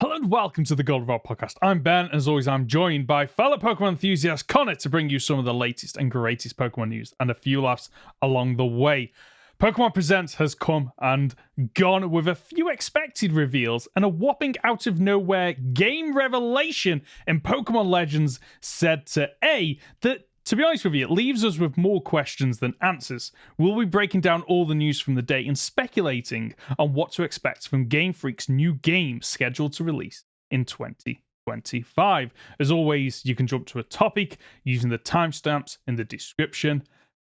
Hello and welcome to the Goldenrod Podcast. I'm Ben, and as always, I'm joined by fellow Pokemon enthusiast Conor to bring you some of the latest and greatest Pokemon news and a few laughs along the way. Pokemon Presents has come and gone with a few expected reveals and a whopping out of nowhere game revelation in Pokemon Legends said to A that, to be honest with you, it leaves us with more questions than answers. We'll be breaking down all the news from the day and speculating on what to expect from Game Freak's new game scheduled to release in 2025. As always, you can jump to a topic using the timestamps in the description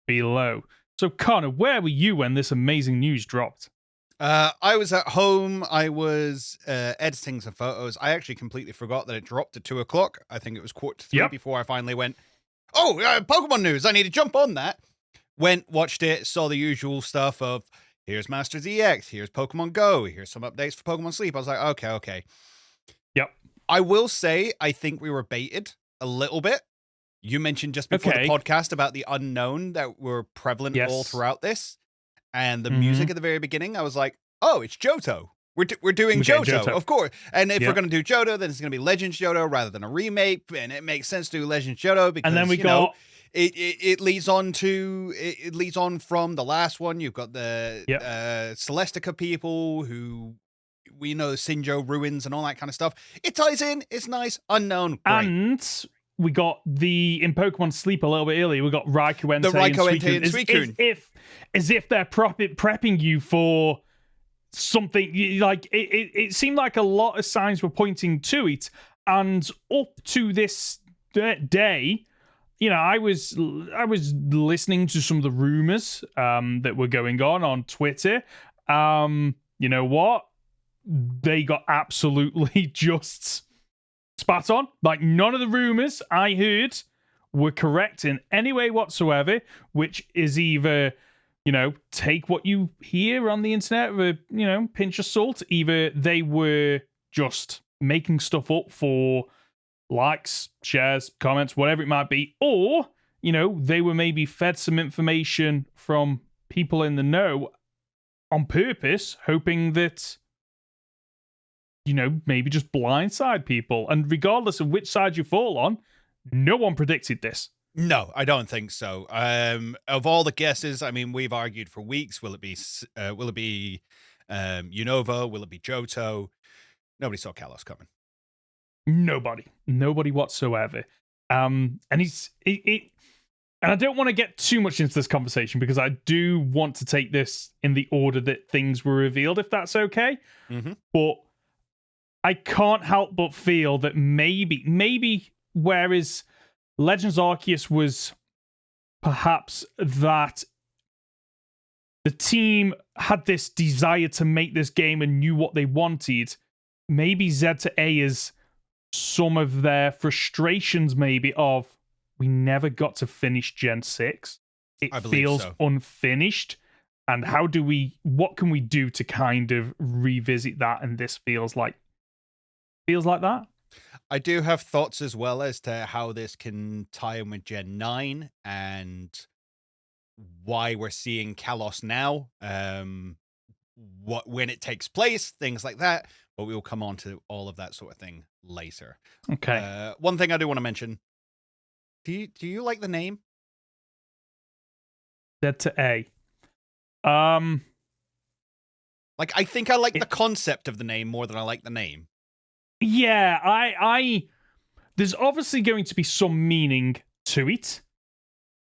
below. So, Conor, where were you when this amazing news dropped? I was at home. I was editing some photos. I actually completely forgot that it dropped at 2 o'clock. I think it was 2:45 before I finally went, Pokemon news. I need to jump on that. Went, watched it, saw the usual stuff of here's Masters EX, here's Pokemon Go, here's some updates for Pokemon Sleep. I was like, okay. Yep. I will say, I think we were baited a little bit. You mentioned just before the podcast about the unknown that were prevalent all throughout this. And the music at the very beginning, I was like, oh, it's Johto. We're doing Johto, of course. And if we're going to do Johto, then it's going to be Legends Johto rather than a remake. And it makes sense to do Legends Johto because, and then it leads on to, it leads on from the last one. You've got the Celestica people who we know Sinjo ruins and all that kind of stuff. It ties in. It's nice. Unknown. Great. And we got in Pokemon Sleep a little bit earlier, we got Raikou Entei and Suicune. As if they're prepping you for something. Like it seemed like a lot of signs were pointing to it. And up to this day, I was listening to some of the rumors that were going on Twitter. You know what? They got absolutely just spot on. Like, none of the rumors I heard were correct in any way whatsoever, which is either, take what you hear on the internet with, pinch of salt. Either they were just making stuff up for likes, shares, comments, whatever it might be, or, they were maybe fed some information from people in the know on purpose, hoping that maybe just blindside people. And regardless of which side you fall on, no one predicted this. No, I don't think so. Of all the guesses, I mean, we've argued for weeks. Will it be Unova? Will it be Johto? Nobody saw Kalos coming. Nobody whatsoever. And and I don't want to get too much into this conversation because I do want to take this in the order that things were revealed, if that's okay. Mm-hmm. But I can't help but feel that maybe whereas Legends Arceus was perhaps that the team had this desire to make this game and knew what they wanted, maybe Z to A is some of their frustrations maybe of we never got to finish Gen 6. It feels unfinished. And what can we do to kind of revisit that? And this feels like that. I do have thoughts as well as to how this can tie in with Gen 9 and why we're seeing Kalos now, when it takes place, things like that. But we will come on to all of that sort of thing later. Okay. One thing I do want to mention. Do you like the name? Z to A. Like, I think I like the concept of the name more than I like the name. Yeah, I there's obviously going to be some meaning to it.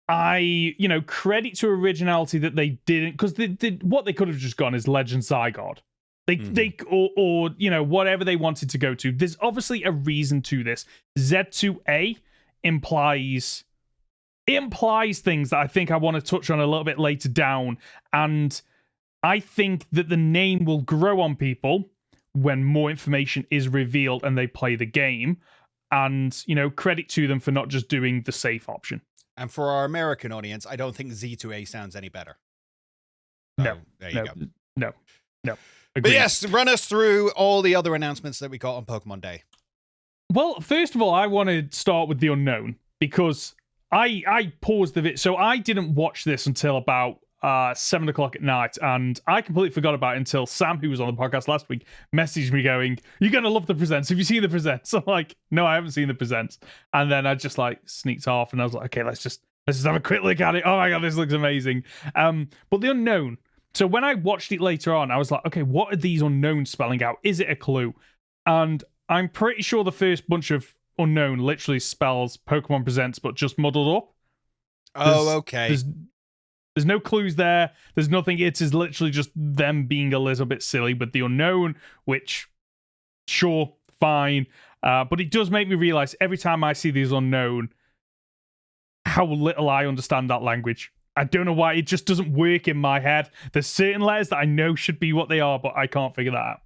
Credit to originality that they didn't, because what they could have just gone is Legend Zygarde. Or whatever they wanted to go to. There's obviously a reason to this. Z2A implies things that I think I want to touch on a little bit later down, and I think that the name will grow on people when more information is revealed and they play the game. And, credit to them for not just doing the safe option. And for our American audience, I don't think Z2A sounds any better. So, there you go. No. Agreed. But yes, run us through all the other announcements that we got on Pokemon Day. Well, first of all, I want to start with the unknown because I paused the video. So I didn't watch this until about 7 o'clock at night, and I completely forgot about it until Sam, who was on the podcast last week, messaged me going, "You're gonna love the presents. Have you seen the presents?" I'm like, "No, I haven't seen the presents." And then I just like sneaked off, and I was like, "Okay, let's just have a quick look at it. Oh my god, this looks amazing." But the unknown. So when I watched it later on, I was like, "Okay, what are these unknowns spelling out? Is it a clue?" And I'm pretty sure the first bunch of unknown literally spells Pokemon Presents, but just muddled up. Okay. There's no clues there. There's nothing. It is literally just them being a little bit silly with the unknown, which, sure, fine. But it does make me realize every time I see these unknown, how little I understand that language. I don't know why. It just doesn't work in my head. There's certain letters that I know should be what they are, but I can't figure that out.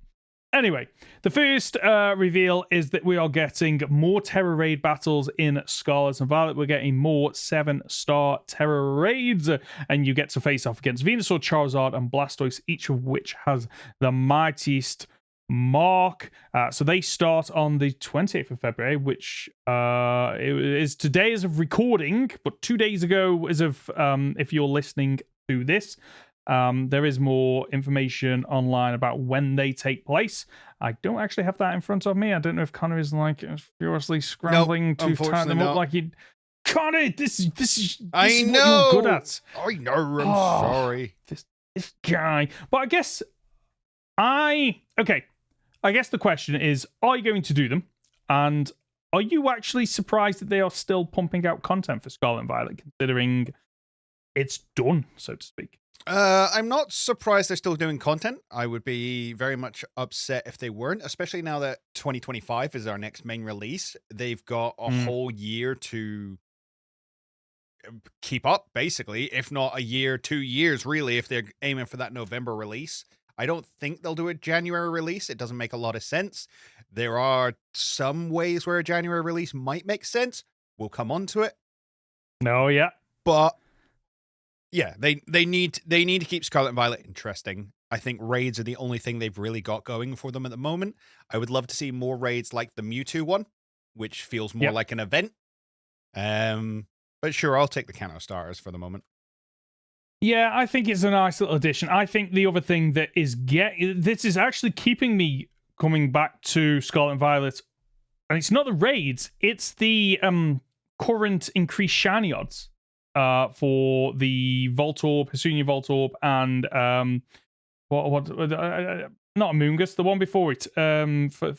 Anyway, the first reveal is that we are getting more Terror Raid battles in Scarlet and Violet. We're getting more 7-star Terror Raids, and you get to face off against Venusaur, Charizard, and Blastoise, each of which has the mightiest mark. So they start on the 28th of February, which is today as of recording, but 2 days ago as of if you're listening to this. There is more information online about when they take place. I don't actually have that in front of me. I don't know if Conor is like furiously scrambling to tie them up like he. Conor, this is I know what you're good at. I know. I'm sorry. This guy. But I guess I guess the question is: are you going to do them? And are you actually surprised that they are still pumping out content for Scarlet and Violet, considering it's done, so to speak? I'm not surprised they're still doing content. I would be very much upset if they weren't, especially now that 2025 is our next main release. They've got a whole year to keep up, basically, if not a year, 2 years, really, if they're aiming for that November release. I don't think they'll do a January release. It doesn't make a lot of sense. There are some ways where a January release might make sense. We'll come on to it. No, yeah. But yeah, they need to keep Scarlet and Violet interesting. I think raids are the only thing they've really got going for them at the moment. I would love to see more raids like the Mewtwo one, which feels more like an event. But sure, I'll take the Kanto starters for the moment. Yeah, I think it's a nice little addition. I think the other thing that is this is actually keeping me coming back to Scarlet and Violet, and it's not the raids, it's the current increased shiny odds. For the Voltorb, Hisuian Voltorb, and not Amoonguss, the one before it. For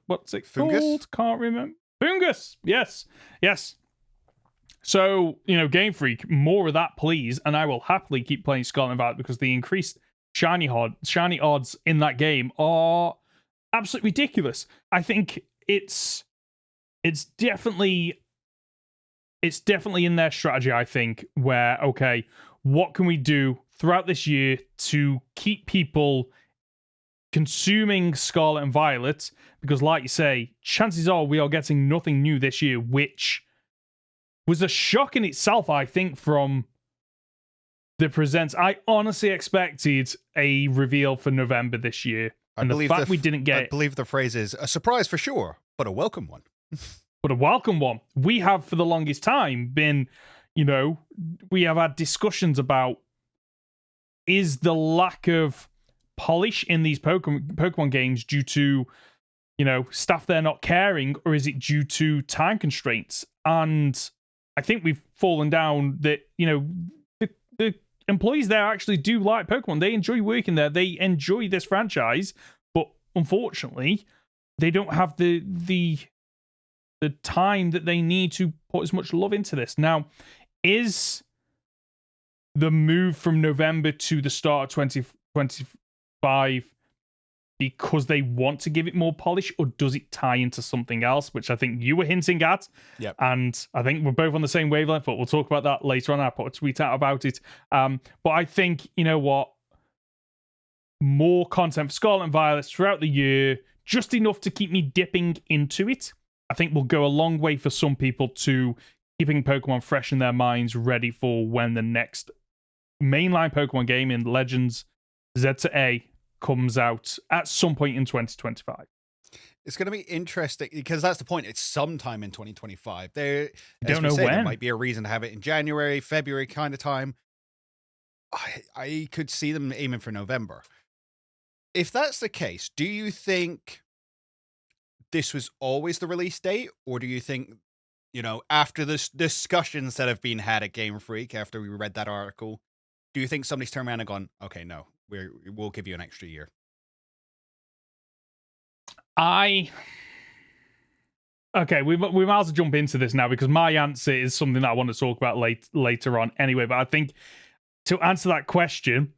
what's it Fungus? called? Can't remember. Fungus. Yes. So Game Freak, more of that, please, and I will happily keep playing Scarlet and Violet because the increased shiny odds in that game are absolutely ridiculous. I think it's definitely in their strategy, I think, where, okay, what can we do throughout this year to keep people consuming Scarlet and Violet? Because, like you say, chances are we are getting nothing new this year, which was a shock in itself, I think, from the presents. I honestly expected a reveal for November this year. And the fact we didn't get it. I believe the phrase is a surprise for sure, but a welcome one. But a welcome one. We have for the longest time been, we have had discussions about, is the lack of polish in these Pokemon games due to, staff there not caring, or is it due to time constraints? And I think we've fallen down that, the employees there actually do like Pokemon. They enjoy working there. They enjoy this franchise, but unfortunately, they don't have the time that they need to put as much love into this. Now, is the move from November to the start of 2025 because they want to give it more polish, or does it tie into something else, which I think you were hinting at? Yep. And I think we're both on the same wavelength, but we'll talk about that later on. I'll put a tweet out about it. But I think, more content for Scarlet and Violet throughout the year, just enough to keep me dipping into it, I think will go a long way for some people to keeping Pokemon fresh in their minds, ready for when the next mainline Pokemon game in Legends Z to A comes out at some point in 2025. It's going to be interesting because that's the point. It's sometime in 2025. Don't know when. There might be a reason to have it in January, February kind of time. I could see them aiming for November. If that's the case, do you think this was always the release date, or do you think, after the discussions that have been had at Game Freak after we read that article, do you think somebody's turned around and gone, okay, no, we'll give you an extra year? Okay, we might as well jump into this now, because my answer is something that I want to talk about later on anyway. But I think to answer that question,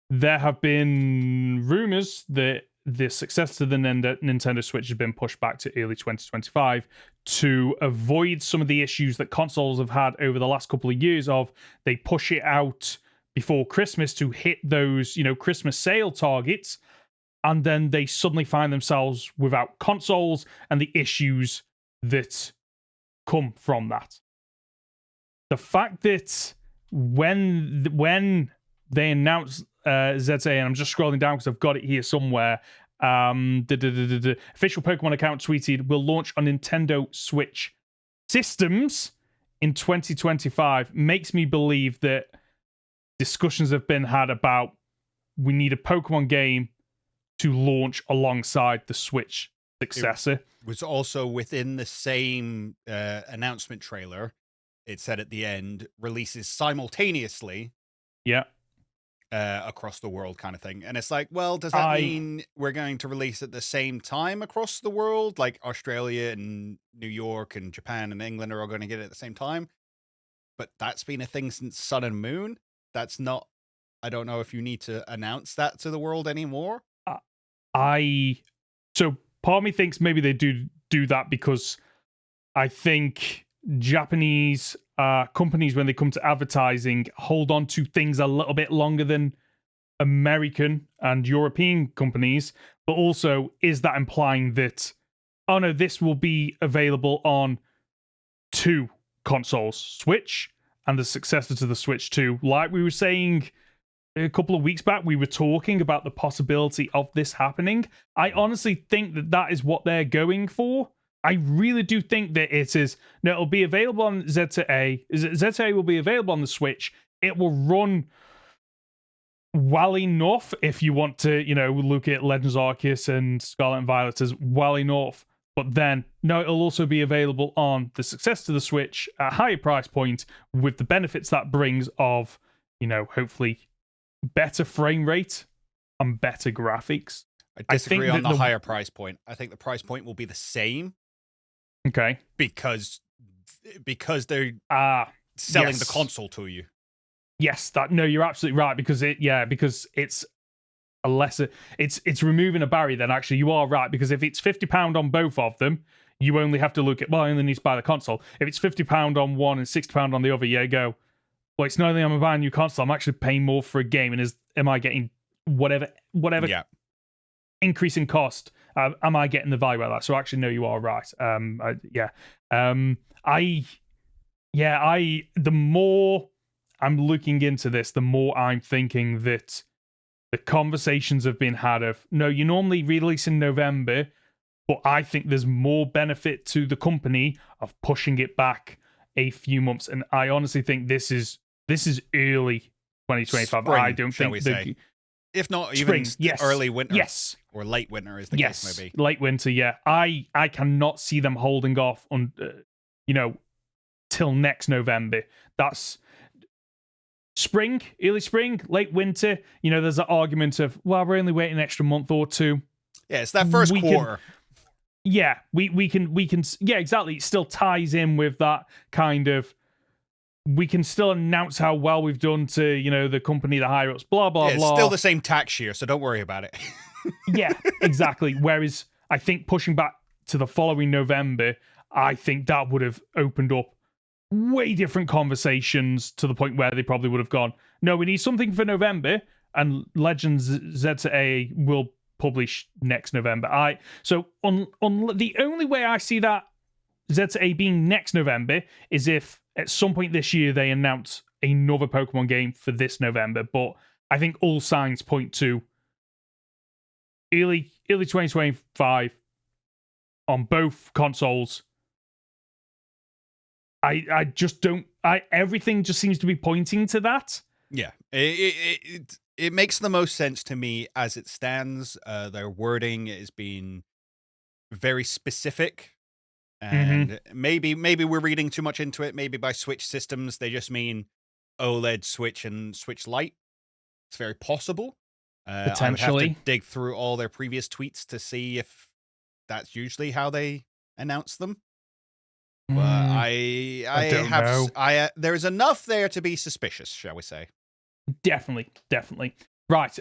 there have been rumors that the success to the Nintendo Switch has been pushed back to early 2025 to avoid some of the issues that consoles have had over the last couple of years of they push it out before Christmas to hit those, Christmas sale targets, and then they suddenly find themselves without consoles and the issues that come from that. The fact that when they announced ZA, and I'm just scrolling down because I've got it here somewhere, the official Pokemon account tweeted, "Will launch on Nintendo Switch systems in 2025," makes me believe that discussions have been had about we need a Pokemon game to launch alongside the Switch successor. It was also within the same announcement trailer. It said at the end, releases simultaneously. Yeah. Across the world kind of thing. And it's like, well, does that mean we're going to release at the same time across the world? Like Australia and New York and Japan and England are all going to get it at the same time? But that's been a thing since Sun and Moon. That's not, I don't know if you need to announce that to the world anymore. So part of me thinks maybe they do that because I think Japanese companies, when they come to advertising, hold on to things a little bit longer than American and European companies. But also, is that implying that, oh no, this will be available on 2 consoles, Switch and the successor to the Switch 2? Like we were saying a couple of weeks back, we were talking about the possibility of this happening. I honestly think that is what they're going for. I really do think that it is. Now, it'll be available on ZA. ZA will be available on the Switch. It will run well enough if you want to, look at Legends Arceus and Scarlet and Violet as well enough. But then, no, it'll also be available on the success to the Switch at a higher price point with the benefits that brings of, hopefully better frame rate and better graphics. I disagree on the higher price point. I think the price point will be the same. Okay. Because they're selling the console to you. Yes, you're absolutely right, because it's a lesser, it's removing a barrier. Then actually you are right, because if it's £50 on both of them, you only have to look at, I only need to buy the console. If it's £50 on one and £60 on the other, go, well, it's not only I'm buying a new console, I'm actually paying more for a game, and am I getting whatever increase in cost, am I getting the value out of that? So actually, no, you are right. The more I'm looking into this, the more I'm thinking that the conversations have been had of, no, you normally release in November, but I think there's more benefit to the company of pushing it back a few months. And I honestly think this is early 2025. Spring, I don't think if not even early winter. Yes. Or late winter is the case, maybe. Late winter, yeah. I cannot see them holding off on, till next November. That's spring, early spring, late winter. There's an argument of, well, we're only waiting an extra month or two. Yeah, it's that first quarter. We can, exactly. It still ties in with that kind of, we can still announce how well we've done to, the company, the higher ups, blah, blah, blah. It's still the same tax year, so don't worry about it. Yeah, exactly. Whereas I think pushing back to the following November, I think that would have opened up way different conversations to the point where they probably would have gone, no, we need something for November, and Legends ZA will publish next November. The only way I see that ZA being next November is if at some point this year they announce another Pokemon game for this November. But I think all signs point to early 2025 on both consoles. I just don't. Everything just seems to be pointing to that. Yeah, it makes the most sense to me as it stands. Their wording is being very specific, and maybe we're reading too much into it. Maybe by Switch systems they just mean OLED Switch and Switch Lite. It's very possible. Potentially, I would have to dig through all their previous tweets to see if that's usually how they announce them. But I don't know. There's enough there to be suspicious, shall we say? Definitely. Right,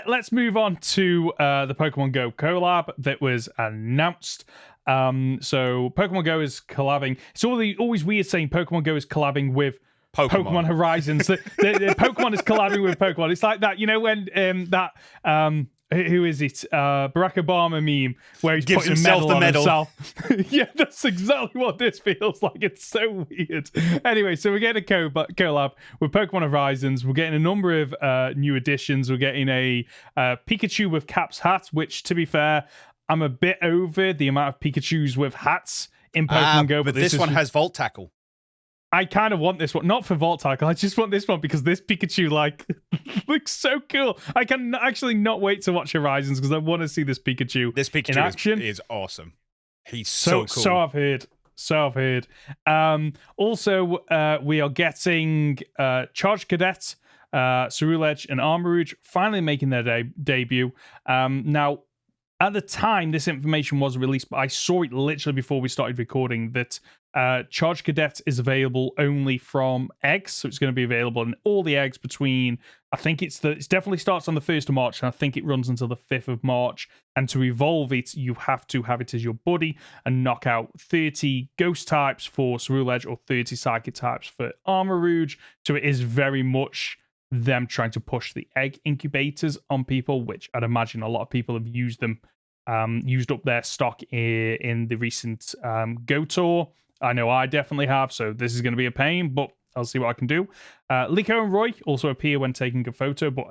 let's move on to the Pokemon Go collab that was announced. So Pokemon Go is collabing. It's always weird saying Pokemon Go is collabing with Pokemon Horizons. the Pokemon is collabing with Pokemon. It's like that, when who is it? Barack Obama meme where he's gives putting himself a medal the on medal. Himself. Yeah, that's exactly what this feels like. It's so weird. Anyway, so we're getting a collab with Pokemon Horizons. We're getting a number of new additions. We're getting a Pikachu with Cap's hat, which, to be fair, I'm a bit over the amount of Pikachus with hats in Pokemon Go. But this one has Volt Tackle. I kind of want this one, not for Volt Tackle. I just want this one because this Pikachu looks so cool. I can actually not wait to watch Horizons because I want to see this Pikachu. This Pikachu in action is awesome. He's so cool. So I've heard. Also, we are getting Charge Cadet, Ceruledge, and Armarouge finally making their debut. Now, at the time this information was released, but I saw it literally before we started recording that Charge Cadet is available only from eggs, so it's going to be available in all the eggs between, I think it definitely starts on the 1st of March, and I think it runs until the 5th of March. And to evolve it, you have to have it as your buddy and knock out 30 ghost types for Ceruledge or 30 psychic types for Armarouge. So it is very much them trying to push the egg incubators on people, which I'd imagine a lot of people have used up their stock in the recent Go Tour. I know I definitely have, so this is going to be a pain, but I'll see what I can do. Liko and Roy also appear when taking a photo, but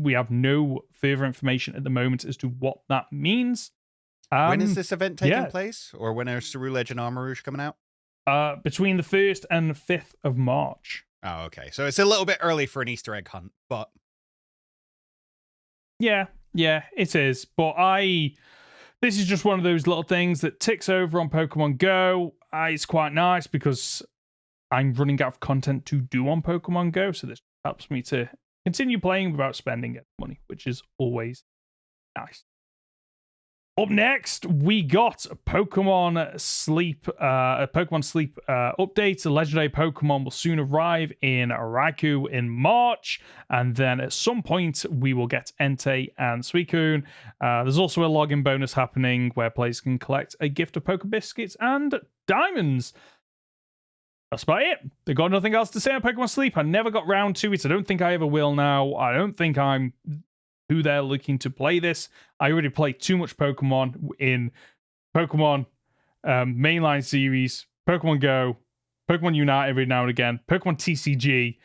we have no further information at the moment as to what that means. When is this event taking place? Or when are Ceruledge and Armarouge coming out? Between the 1st and the 5th of March. Oh, okay. So it's a little bit early for an Easter egg hunt, but... Yeah, it is. But this is just one of those little things that ticks over on Pokemon Go. It's quite nice because I'm running out of content to do on Pokemon Go, so this helps me to continue playing without spending any money, which is always nice. Up next, we got Pokemon Sleep, a Pokemon Sleep update. A legendary Pokemon will soon arrive in Raikou in March, and then at some point we will get Entei and Suicune. There's also a login bonus happening where players can collect a gift of Poke Biscuits and diamonds. That's about it. They've got nothing else to say on Pokemon Sleep. I never got round to it. I don't think I ever will now. I don't think I'm who they're looking to play this. I already played too much Pokemon in Pokemon mainline series, Pokemon Go, Pokemon Unite every now and again, Pokemon TCG.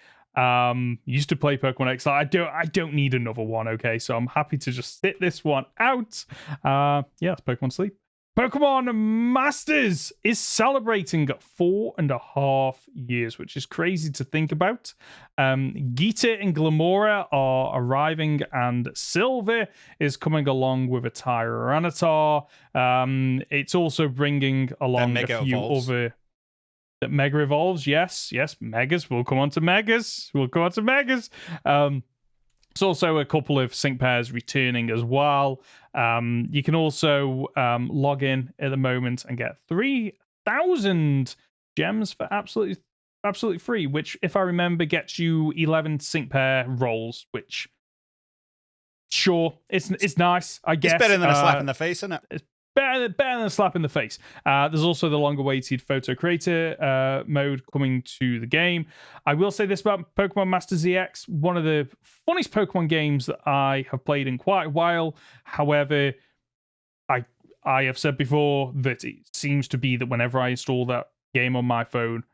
Used to play Pokemon X. I don't need another one. Okay, so I'm happy to just sit this one out. It's Pokemon Sleep. Pokemon Masters is celebrating 4.5 years, which is crazy to think about. Gita and Glamora are arriving, and Silver is coming along with a Tyranitar. It's also bringing along a few other... That Mega Evolves, yes, Megas. We'll come on to Megas. There's also a couple of sync pairs returning as well. You can also log in at the moment and get 3,000 gems for absolutely free, which, if I remember, gets you 11 sync pair rolls, which, sure, it's nice, I guess. It's better than a slap in the face, isn't it? It's better than a slap in the face. There's also the long-awaited photo creator mode coming to the game. I will say this about Pokemon Masters EX, one of the funniest Pokemon games that I have played in quite a while. However, I have said before that it seems to be that whenever I install that game on my phone,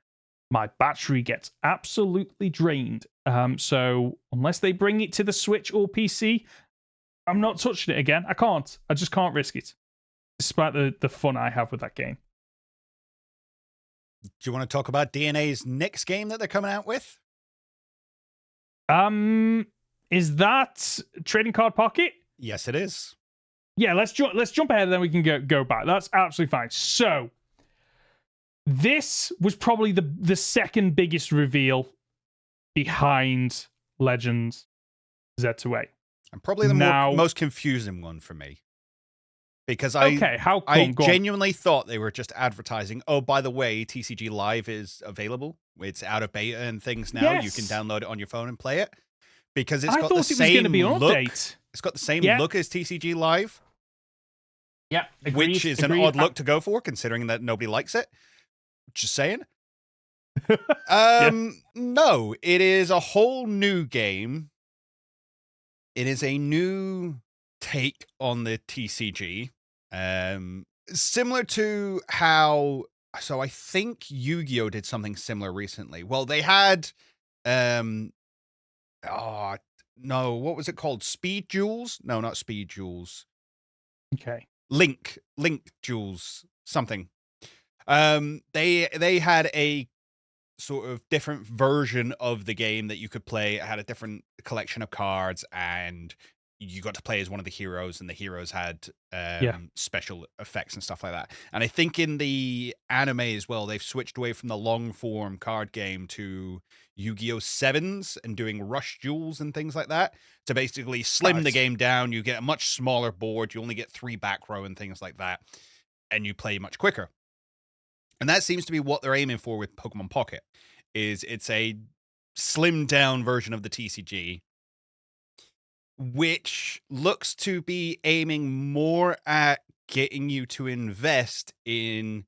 my battery gets absolutely drained. So unless they bring it to the Switch or PC, I'm not touching it again. I just can't risk it, despite the fun I have with that game. Do you want to talk about DNA's next game that they're coming out with? Is that Trading Card Pocket? Yes, it is. Yeah, let's jump ahead and then we can go back. That's absolutely fine. So this was probably the second biggest reveal behind Legends Z2A. And probably the most confusing one for me. Because I genuinely thought they were just advertising, oh, by the way, TCG Live is available. It's out of beta and things now. Yes. You can download it on your phone and play it. Because it's got the same look. It's got the same look as TCG Live. Yeah, which is an odd look to go for, considering that nobody likes it. Just saying. No, it is a whole new game. It is a new take on the TCG. Similar to how, so I think Yu-Gi-Oh! Did something similar recently. Well, they had, no, what was it called? Speed Duels? No, not Speed Duels. Okay. Link Duels, something. They had a sort of different version of the game that you could play. It had a different collection of cards, and you got to play as one of the heroes, and the heroes had special effects and stuff like that. And I think in the anime as well, they've switched away from the long form card game to Yu-Gi-Oh! 7s and doing rush duels and things like that to basically slim the game down. You get a much smaller board. You only get 3 back row and things like that, and you play much quicker. And that seems to be what they're aiming for with Pokemon Pocket. It's a slimmed down version of the TCG, which looks to be aiming more at getting you to invest in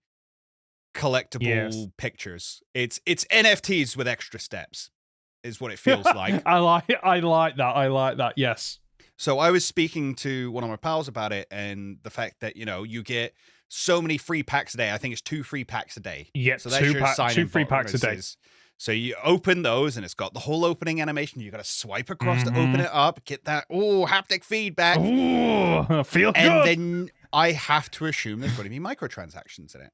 collectible pictures. It's NFTs with extra steps, is what it feels like. I like that. Yes. So I was speaking to one of my pals about it, and the fact that, you get so many free packs a day. I think it's 2 free packs a day. Yeah, so that's 2 free packs a day. So you open those, and it's got the whole opening animation. You got to swipe across to open it up, get that haptic feedback. Ooh, feel good. And then I have to assume there's going to be microtransactions in it.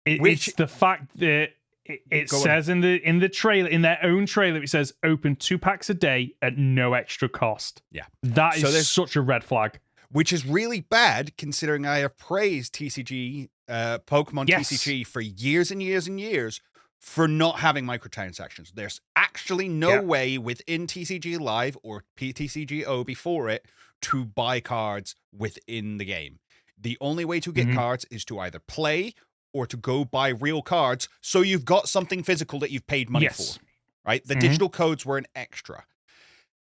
It's the fact that it says in the trailer, in their own trailer, it says open 2 packs a day at no extra cost. Yeah, that is such a red flag. Which is really bad, considering I have praised TCG, Pokemon TCG for years and years and years for not having microtransactions. There's actually no way within TCG Live or PTCGO before it to buy cards within the game. The only way to get cards is to either play or to go buy real cards, so you've got something physical that you've paid money for, right? The digital codes were an extra.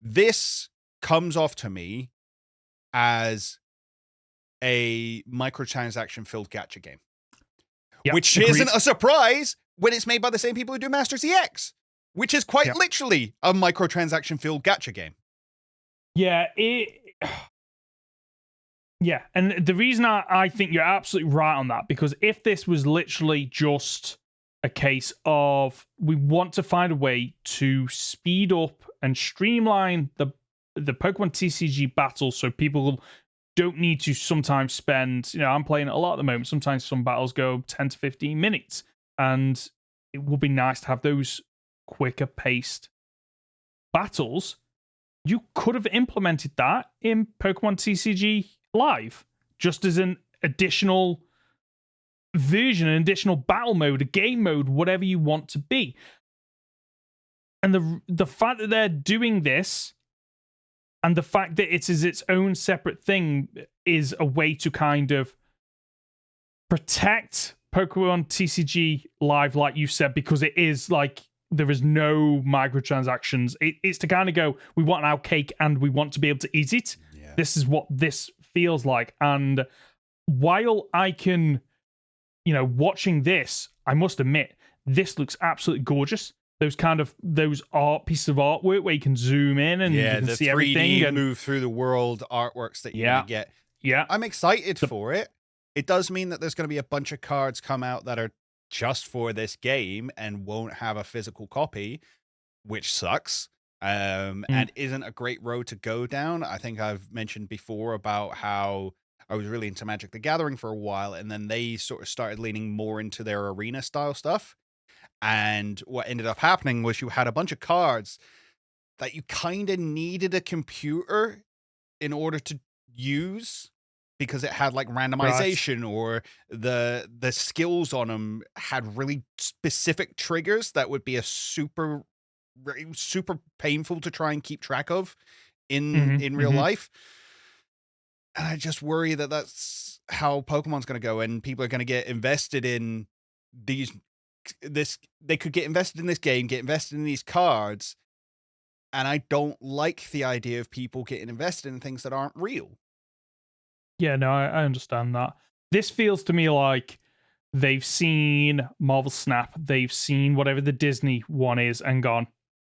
This comes off to me as a microtransaction-filled gacha game. Which isn't a surprise when it's made by the same people who do Masters EX, which is quite literally a microtransaction-filled gacha game. Yeah, and the reason I think you're absolutely right on that, because if this was literally just a case of we want to find a way to speed up and streamline the Pokemon TCG battles so people don't need to sometimes spend, I'm playing it a lot at the moment, sometimes some battles go 10 to 15 minutes, and it would be nice to have those quicker paced battles. You could have implemented that in Pokemon TCG Live, just as an additional version, an additional battle mode, a game mode, whatever you want to be. And the fact that they're doing this, and the fact that it is its own separate thing, is a way to kind of protect Pokemon TCG Live, like you said, because it is like there is no microtransactions. It's to kind of go, we want our cake and we want to be able to eat it. Yeah. This is what this feels like. And while I can, watching this, I must admit, this looks absolutely gorgeous. Those art pieces of artwork where you can zoom in and you can see everything and move through the world artworks that you get. Yeah, I'm excited for it. It does mean that there's going to be a bunch of cards come out that are just for this game and won't have a physical copy, which sucks. And isn't a great road to go down. I think I've mentioned before about how I was really into Magic the Gathering for a while, and then they sort of started leaning more into their arena style stuff. And what ended up happening was you had a bunch of cards that you kind of needed a computer in order to use, because it had like randomization, or the skills on them had really specific triggers that would be a super painful to try and keep track of in real life. And I just worry that that's how Pokemon's going to go, and people are going to get invested in they could get invested in this game, get invested in these cards. And I don't like the idea of people getting invested in things that aren't real. Yeah, no, I understand that. This feels to me like they've seen Marvel Snap, they've seen whatever the Disney one is, and gone,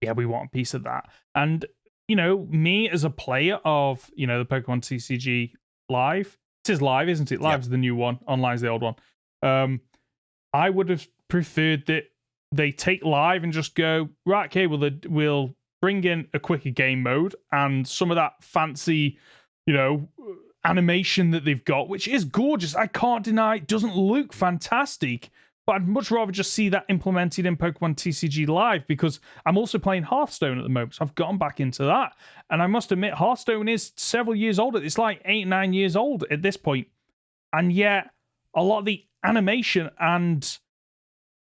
yeah, we want a piece of that. And, me as a player of, the Pokemon TCG Live, it is Live, isn't it? Live's the new one, Online's the old one. I would have preferred that they take Live and just go, right, okay, we'll bring in a quicker game mode and some of that fancy, animation that they've got, which is gorgeous. I can't deny it doesn't look fantastic, but I'd much rather just see that implemented in Pokemon TCG Live, because I'm also playing Hearthstone at the moment, so I've gotten back into that. And I must admit, Hearthstone is several years old. It's like 8, 9 years old at this point. And yet, a lot of the animation and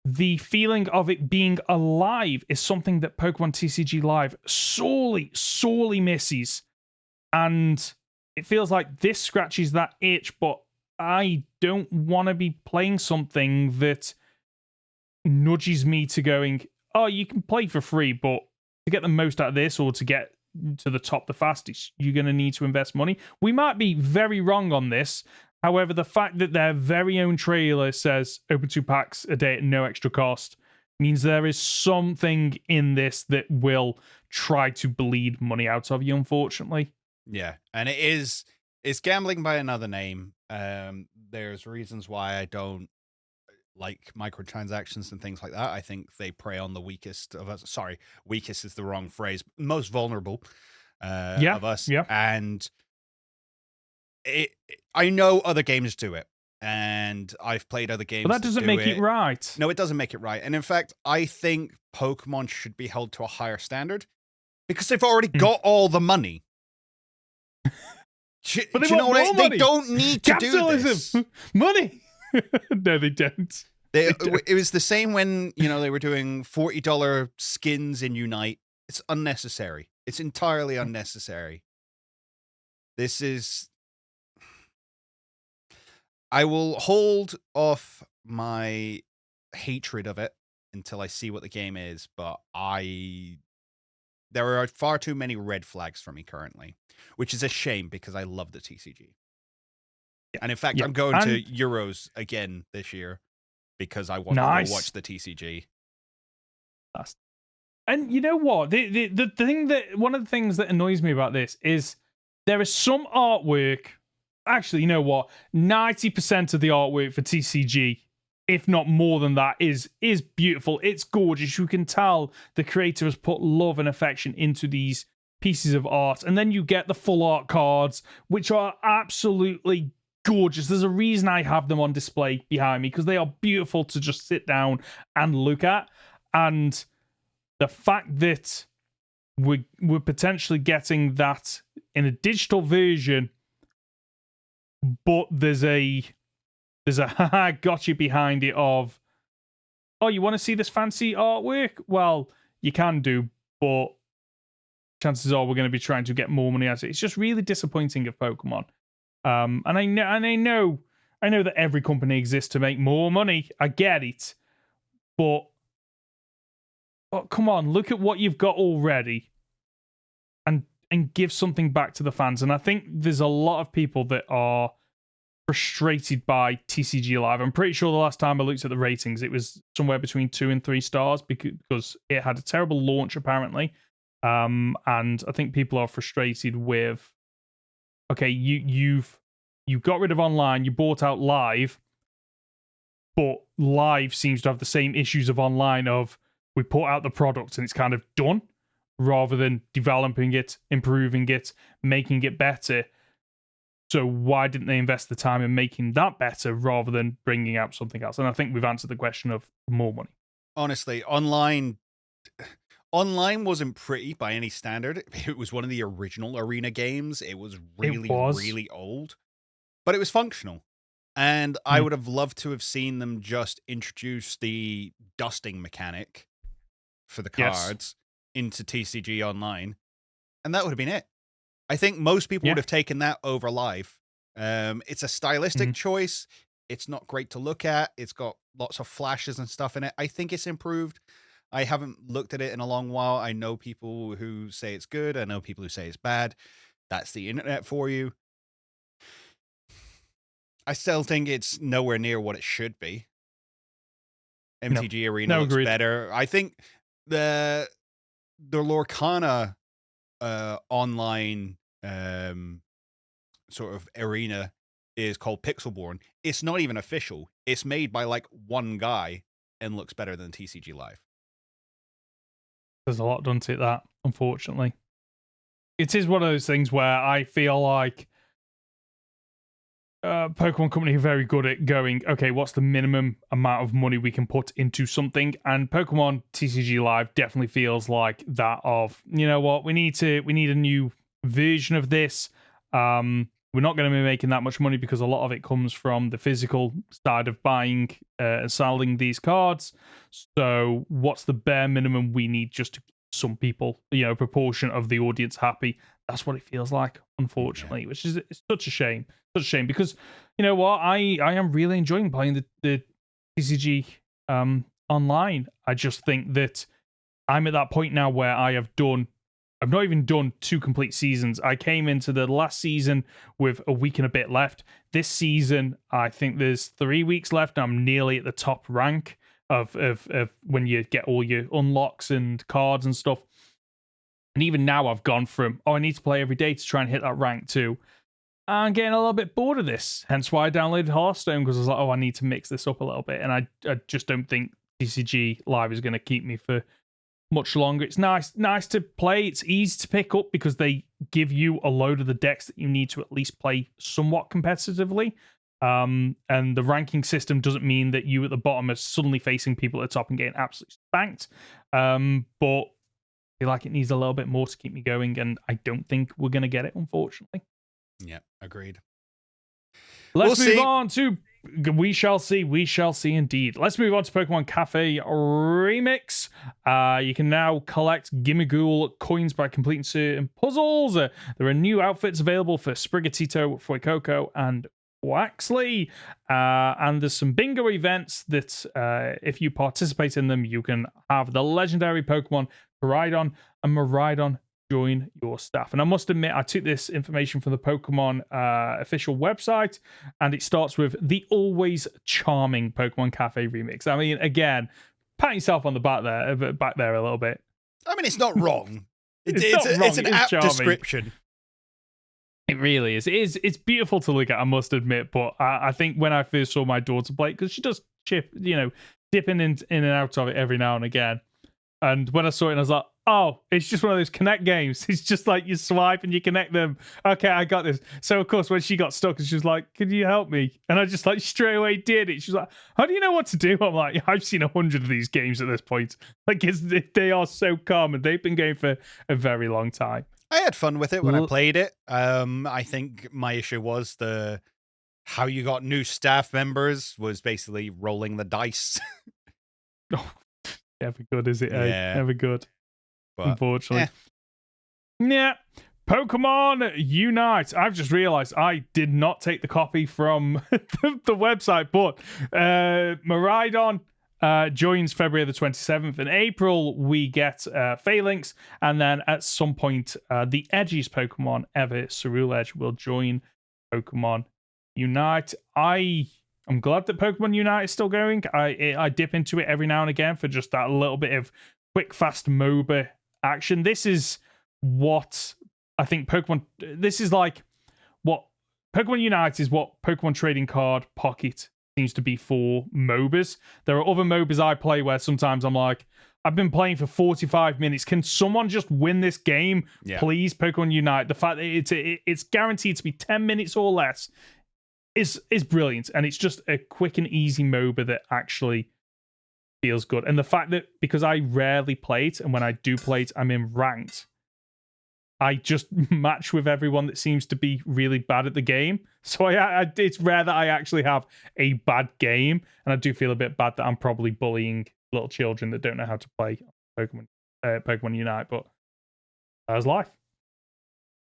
the feeling of it being alive is something that Pokemon TCG Live sorely misses. And it feels like this scratches that itch, but I don't want to be playing something that nudges me to going, oh, you can play for free, but to get the most out of this, or to get to the top the fastest, you're going to need to invest money. We might be very wrong on this. However, the fact that their very own trailer says open 2 packs a day at no extra cost means there is something in this that will try to bleed money out of you, unfortunately. Yeah, and it's gambling by another name. There's reasons why I don't like microtransactions and things like that. I think they prey on the weakest of us. Sorry, weakest is the wrong phrase. Most vulnerable of us. Yeah. And I know other games do it, and I've played other games. But that doesn't make it right. No, it doesn't make it right. And in fact, I think Pokemon should be held to a higher standard because they've already got all the money. But they don't need to do this. Money. No, they don't. It was the same when they were doing $40 skins in Unite. It's unnecessary. It's entirely unnecessary. This is. I will hold off my hatred of it until I see what the game is, but there are far too many red flags for me currently, which is a shame because I love the TCG. And in fact, I'm going to Euros again this year because I want to watch the TCG. And you know what? The thing that one of the things that annoys me about this is there is some artwork. Actually, you know what? 90% of the artwork for TCG, if not more than that, is beautiful. It's gorgeous. You can tell the creator has put love and affection into these pieces of art. And then you get the full art cards, which are absolutely gorgeous. There's a reason I have them on display behind me, because they are beautiful to just sit down and look at. And the fact that we're potentially getting that in a digital version, but there's a haha gotcha behind it of, oh, you want to see this fancy artwork? Well, you can do, but chances are we're going to be trying to get more money out of it. It's just really disappointing of Pokemon. And I know that every company exists to make more money. I get it, but come on, look at what you've got already, and give something back to the fans. And I think there's a lot of people that are frustrated by TCG Live. I'm pretty sure the last time I looked at the ratings, it was somewhere between 2 and 3 stars because it had a terrible launch, apparently. And I think people are frustrated with, okay, you got rid of online, you bought out Live, but Live seems to have the same issues of online of, we put out the product and it's kind of done, rather than developing it, improving it, making it better. So why didn't they invest the time in making that better rather than bringing out something else? And I think we've answered the question of more money. Honestly, online Online wasn't pretty by any standard. It was one of the original Arena games. It was really old, but it was functional. And I would have loved to have seen them just introduce the dusting mechanic for the cards into TCG Online, and that would have been it. I think most people would have taken that over live. It's a stylistic choice. It's not great to look at. It's got lots of flashes and stuff in it. I think it's improved. I haven't looked at it in a long while. I know people who say it's good. I know people who say it's bad. That's the internet for you. I still think it's nowhere near what it should be. MTG Arena looks better. I think the Lorcana online sort of arena is called Pixelborn. It's not even official. It's made by like one guy and looks better than TCG Live. There's a lot done to that, unfortunately. It is one of those things where I feel like Pokemon Company are very good at going, okay, what's the minimum amount of money we can put into something? And Pokemon TCG Live definitely feels like that of, you know what, we need a new version of this. We're not going to be making that much money because a lot of it comes from the physical side of buying and selling these cards. So what's the bare minimum we need just to keep some people, proportion of the audience happy? That's what it feels like, unfortunately, which is it's such a shame. Such a shame because, you know what, I am really enjoying playing the TCG online. I just think that I'm at that point now where I've not even done 2 complete seasons. I came into the last season with a week and a bit left. This season, I think there's 3 weeks left. I'm nearly at the top rank of when you get all your unlocks and cards and stuff. And even now I've gone from, I need to play every day to try and hit that rank too. I'm getting a little bit bored of this. Hence why I downloaded Hearthstone, because I was like, I need to mix this up a little bit. And I just don't think TCG Live is going to keep me for much longer. It's nice to play. It's easy to pick up because they give you a load of the decks that you need to at least play somewhat competitively. And the ranking system doesn't mean that you at the bottom are suddenly facing people at the top and getting absolutely spanked. But I feel like it needs a little bit more to keep me going, and I don't think we're going to get it, unfortunately. Yeah, agreed. We'll move on to... We shall see. We shall see indeed. Let's move on to Pokemon Cafe Remix. You can now collect Gimmighoul coins by completing certain puzzles. There are new outfits available for Sprigatito, Fuecoco, and Waxley. And there's some bingo events that, if you participate in them, you can have the legendary Pokemon Koraidon and Miraidon join your staff. And I must admit, I took this information from the Pokemon official website, and it starts with the always charming Pokemon Cafe Remix. I mean, again, pat yourself on the back there a little bit. I mean, it's not wrong. It's an apt description. It really is. It's beautiful to look at, I must admit. But I think when I first saw my daughter play, because she does dipping in and out of it every now and again. And when I saw it, I was like, oh, it's just one of those connect games. It's just like you swipe and you connect them. Okay, I got this. So, of course, when she got stuck, she was like, can you help me? And I just straight away did it. She's like, how do you know what to do? I'm like, I've seen 100 of these games at this point. They are so common. They've been going for a very long time. I had fun with it when I played it. I think my issue was how you got new staff members was basically rolling the dice. Oh. Never good, is it? Yeah. Never good. But, unfortunately. Yeah. Pokemon Unite. I've just realized I did not take the copy from the website, but Miraidon joins February the 27th. In April, we get Phalanx, and then at some point, the edgiest Pokemon ever, Ceruledge, will join Pokemon Unite. I'm glad that Pokemon Unite is still going. I dip into it every now and again for just that little bit of quick, fast MOBA action. This is what I think Pokemon... This is like what... Pokemon Unite is what Pokemon Trading Card Pocket seems to be for MOBAs. There are other MOBAs I play where sometimes I'm like, I've been playing for 45 minutes. Can someone just win this game? Yeah. Please, Pokemon Unite. The fact that it's guaranteed to be 10 minutes or less is brilliant, and it's just a quick and easy MOBA that actually feels good. And the fact that, because I rarely play it, and when I do play it, I'm in ranked, I just match with everyone that seems to be really bad at the game. So it's rare that I actually have a bad game, and I do feel a bit bad that I'm probably bullying little children that don't know how to play Pokemon Unite, but that's life.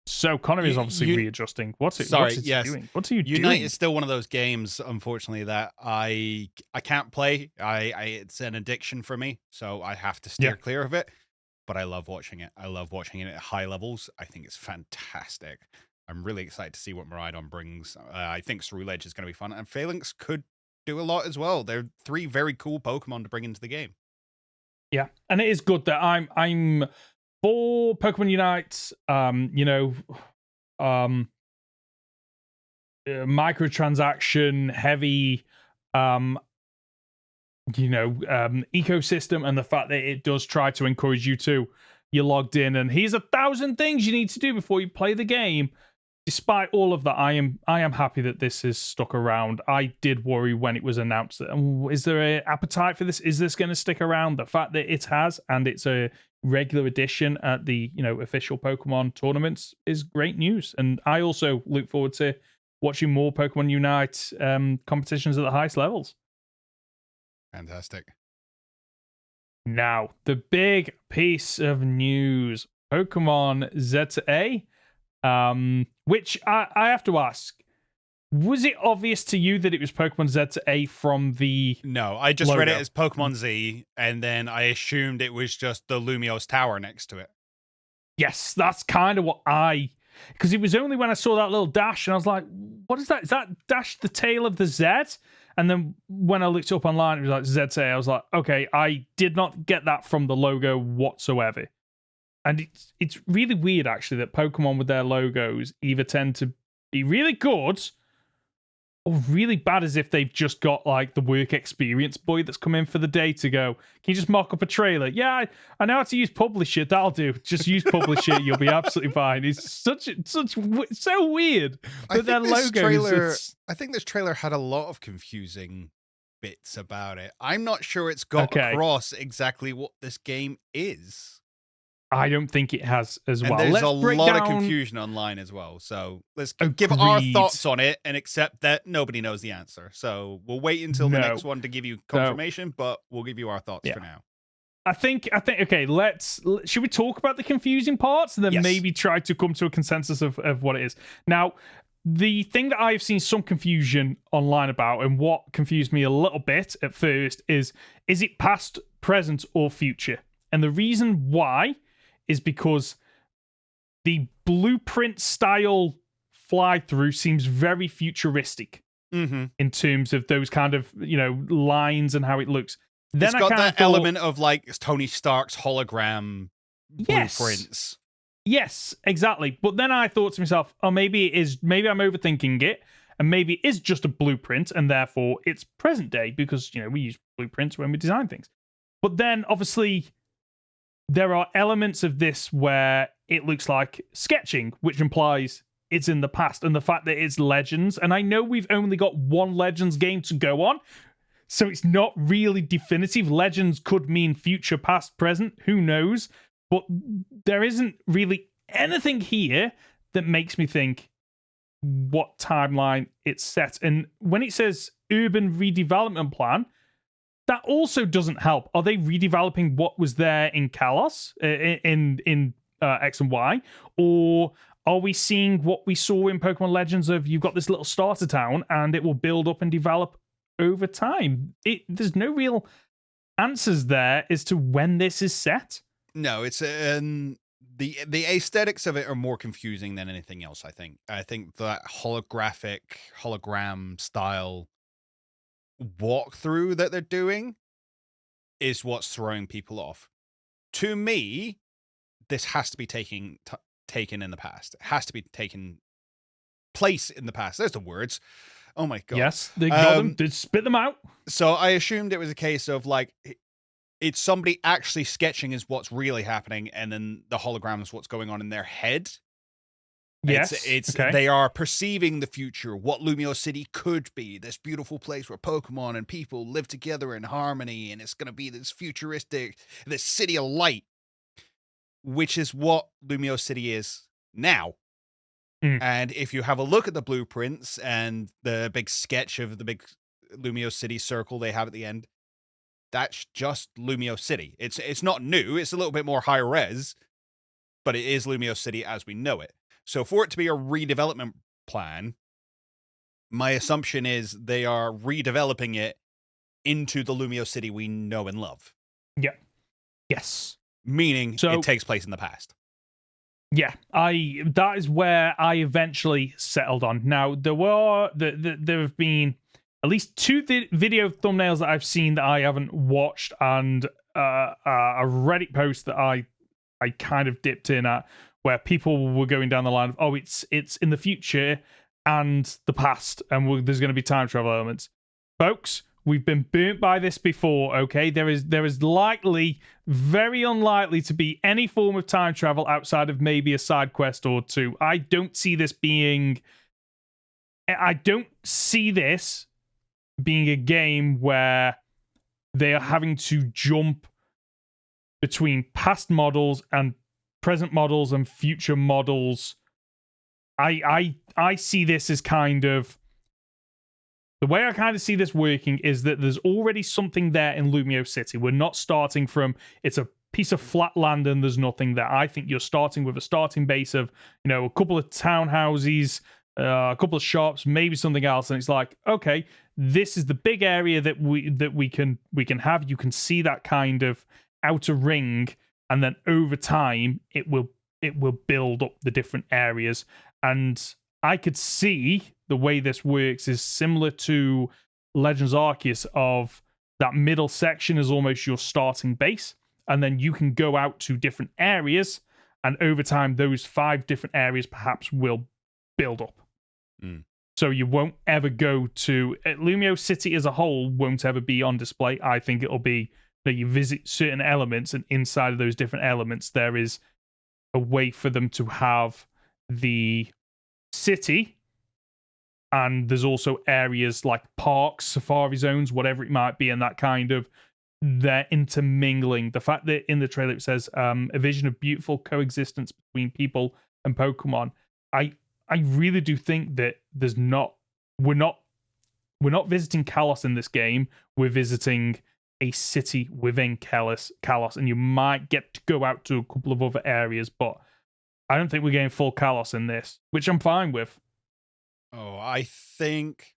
So Conor is obviously readjusting. What's it doing? What are you doing? Unite is still one of those games, unfortunately, that I can't play. It's an addiction for me, so I have to steer clear of it. But I love watching it. I love watching it at high levels. I think it's fantastic. I'm really excited to see what Miraidon brings. I think Through Edge is going to be fun, and Phalanx could do a lot as well. They're 3 very cool Pokemon to bring into the game. Yeah, and it is good that I'm for Pokemon Unite. Microtransaction heavy. Ecosystem, and the fact that it does try to encourage you to, you're logged in and here's 1,000 things you need to do before you play the game. Despite all of that, I am happy that this is stuck around. I did worry when it was announced that, is there an appetite for this? Is this going to stick around? The fact that it has, and it's a regular edition at the official Pokemon tournaments, is great news. And I also look forward to watching more Pokemon Unite competitions at the highest levels. Fantastic. Now, the big piece of news, Pokemon ZA, which I have to ask, was it obvious to you that it was Pokemon ZA from the No, I just logo? read it as Pokemon Z, and then I assumed it was just the Lumiose Tower next to it. Yes, that's kind of what because it was only when I saw that little dash, and I was like, what is that? Is that dash the tail of the Z? And then when I looked up online, it was like ZA. I was like, okay, I did not get that from the logo whatsoever. And it's really weird, actually, that Pokemon with their logos either tend to be really good or really bad, as if they've just got like the work experience boy that's come in for the day to go, can you just mock up a trailer? Yeah, I know how to use Publisher. That'll do. Just use Publisher. You'll be absolutely fine. It's so weird. But their logos. I think this trailer had a lot of confusing bits about it. I'm not sure it's got across exactly what this game is. I don't think it has as well. And there's a lot of confusion online as well. So let's give our thoughts on it and accept that nobody knows the answer. So we'll wait until the next one to give you confirmation, but we'll give you our thoughts for now. I think, okay, should we talk about the confusing parts and then maybe try to come to a consensus of what it is? Now, the thing that I've seen some confusion online about, and what confused me a little bit at first, is it past, present, or future? And the reason why is because the blueprint style fly through seems very futuristic in terms of those kind of lines and how it looks. Then it's got that element of like Tony Stark's hologram blueprints. Yes, exactly. But then I thought to myself, oh, maybe I'm overthinking it, and maybe it is just a blueprint, and therefore it's present day, because we use blueprints when we design things. But then obviously there are elements of this where it looks like sketching, which implies it's in the past, and the fact that it's Legends. And I know we've only got one Legends game to go on, so it's not really definitive. Legends could mean future, past, present, who knows? But there isn't really anything here that makes me think what timeline it's set. And when it says urban redevelopment plan, that also doesn't help. Are they redeveloping what was there in Kalos, in X and Y? Or are we seeing what we saw in Pokemon Legends of you've got this little starter town and it will build up and develop over time? There's no real answers there as to when this is set. No, it's the aesthetics of it are more confusing than anything else, I think. I think that hologram style walkthrough that they're doing is what's throwing people off. To me, this has to be taken in the past. It has to be taken place in the past. There's the words. Oh my god. Yes, they got them. They spit them out. So I assumed it was a case of like it's somebody actually sketching is what's really happening, and then the hologram is what's going on in their head. Yes. It's They are perceiving the future, what Lumio City could be, this beautiful place where Pokemon and people live together in harmony, and it's going to be this futuristic, this city of light, which is what Lumio City is now. And if you have a look at the blueprints and the big sketch of the big Lumio City circle they have at the end, that's just Lumio City. It's not new. It's a little bit more high res, but it is Lumio City as we know it. So for it to be a redevelopment plan, my assumption is they are redeveloping it into the Lumio City we know and love. Yeah. Yes. Meaning it takes place in the past. Yeah, that is where I eventually settled on. Now, there have been at least 2 video thumbnails that I've seen that I haven't watched, and a Reddit post that I kind of dipped in at, where people were going down the line of, it's in the future and the past, and there's going to be time travel elements. Folks, we've been burnt by this before, okay? There is likely, very unlikely, to be any form of time travel outside of maybe a side quest or 2. I don't see this being a game where they are having to jump between past models and present models and future models. I see this as kind of, the way I kind of see this working is that there's already something there in Lumio City. We're not starting from, it's a piece of flat land and there's nothing there. I think you're starting with a starting base of, a couple of townhouses, a couple of shops, maybe something else, and it's like, okay, this is the big area that we can have. You can see that kind of outer ring, and then over time it will build up the different areas. And I could see the way this works is similar to Legends Arceus, of that middle section is almost your starting base, and then you can go out to different areas, and over time those 5 different areas perhaps will build up. So you won't ever go to Lumio City as a whole won't ever be on display. I think it'll be that you visit certain elements, and inside of those different elements there is a way for them to have the city, and there's also areas like parks, safari zones, whatever it might be, and that kind of, they're intermingling. The fact that in the trailer it says a vision of beautiful coexistence between people and Pokemon, I really do think that we're not visiting Kalos in this game. We're visiting a city within Kalos, and you might get to go out to a couple of other areas, but I don't think we're getting full Kalos in this, which I'm fine with. Oh, I think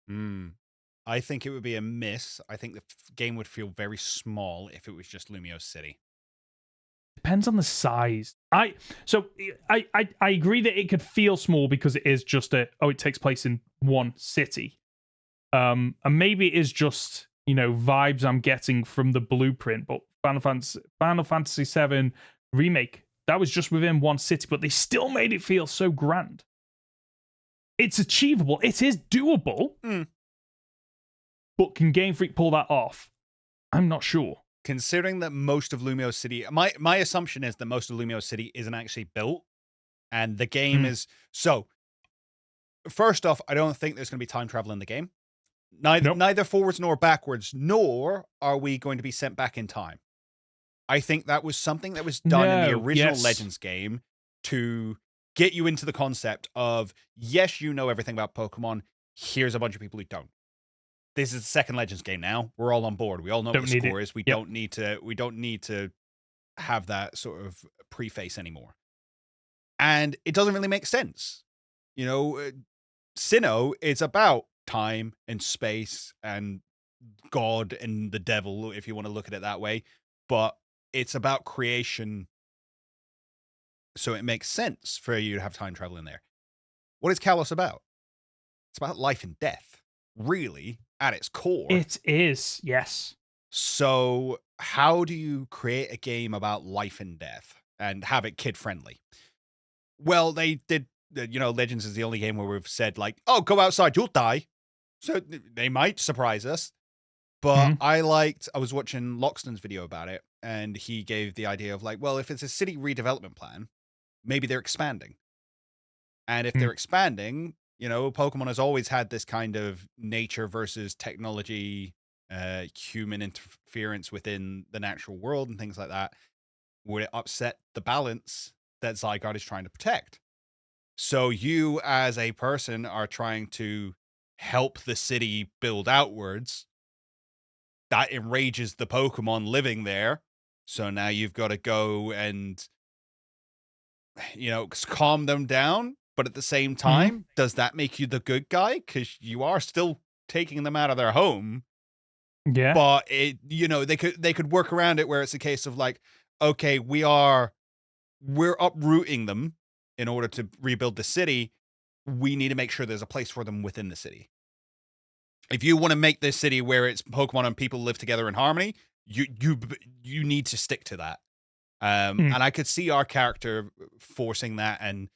it would be a miss. I think the game would feel very small if it was just Lumio City. Depends on the size. I agree that it could feel small because it is just it takes place in one city. And maybe it is just, vibes I'm getting from the blueprint, but Final Fantasy VII Remake, that was just within one city, but they still made it feel so grand. It's achievable. It is doable. But can Game Freak pull that off? I'm not sure. Considering that most of Lumio City, my assumption is that most of Lumio City isn't actually built, and the game is... So, first off, I don't think there's going to be time travel in the game. Neither forwards nor backwards, nor are we going to be sent back in time. I think that was something that was done in the original Legends game to get you into the concept of, yes, you know everything about Pokemon. Here's a bunch of people who don't. This is the second Legends game now. We're all on board. We all know what the score is. We don't need to have that sort of preface anymore. And it doesn't really make sense. Sinnoh is about time and space and God and the devil, if you want to look at it that way. But it's about creation. So it makes sense for you to have time travel in there. What is Kalos about? It's about life and death, really, at its core. It is, yes. So how do you create a game about life and death and have it kid-friendly? Well, they did, Legends is the only game where we've said, like, oh, go outside, you'll die. So they might surprise us. But I was watching Loxton's video about it, and he gave the idea of, like, well, if it's a city redevelopment plan, maybe they're expanding. And if they're expanding, Pokemon has always had this kind of nature versus technology, human interference within the natural world and things like that, would it upset the balance that Zygarde is trying to protect? So you as a person are trying to help the city build outwards. That enrages the Pokemon living there. So now you've got to go and, calm them down. But at the same time, does that make you the good guy? Because you are still taking them out of their home. Yeah. But they could work around it where it's a case of like, okay, we're uprooting them in order to rebuild the city. We need to make sure there's a place for them within the city. If you want to make this city where it's Pokemon and people live together in harmony, you need to stick to that. And I could see our character forcing that, and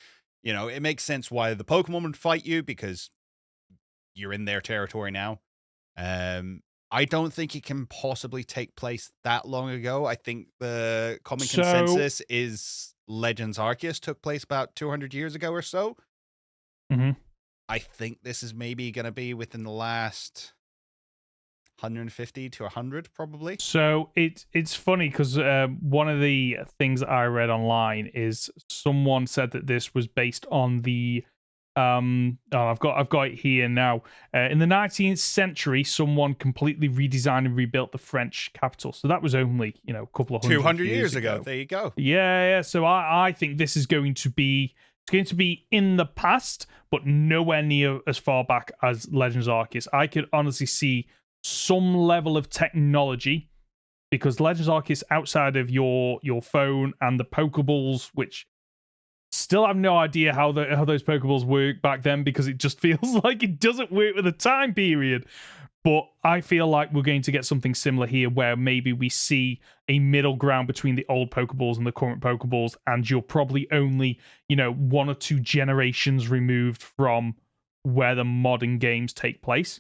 it makes sense why the Pokemon would fight you because you're in their territory now. I don't think it can possibly take place that long ago. I think the common consensus is Legends Arceus took place about 200 years ago or so. I think this is maybe going to be within the last 150 to 100, probably. So it's funny because one of the things I read online is someone said that this was based on the I've got it here now. In the 19th century, someone completely redesigned and rebuilt the French capital. So that was only a couple of 200 years ago. There you go. Yeah. So I think this is going to be in the past, but nowhere near as far back as Legends Arceus. I could honestly see some level of technology, because Legends Arceus, outside of your phone and the Pokeballs, which still have no idea how those Pokeballs work back then, because it just feels like it doesn't work with the time period. But I feel like we're going to get something similar here, where maybe we see a middle ground between the old Pokeballs and the current Pokeballs, and you're probably only, 1 or 2 generations removed from where the modern games take place.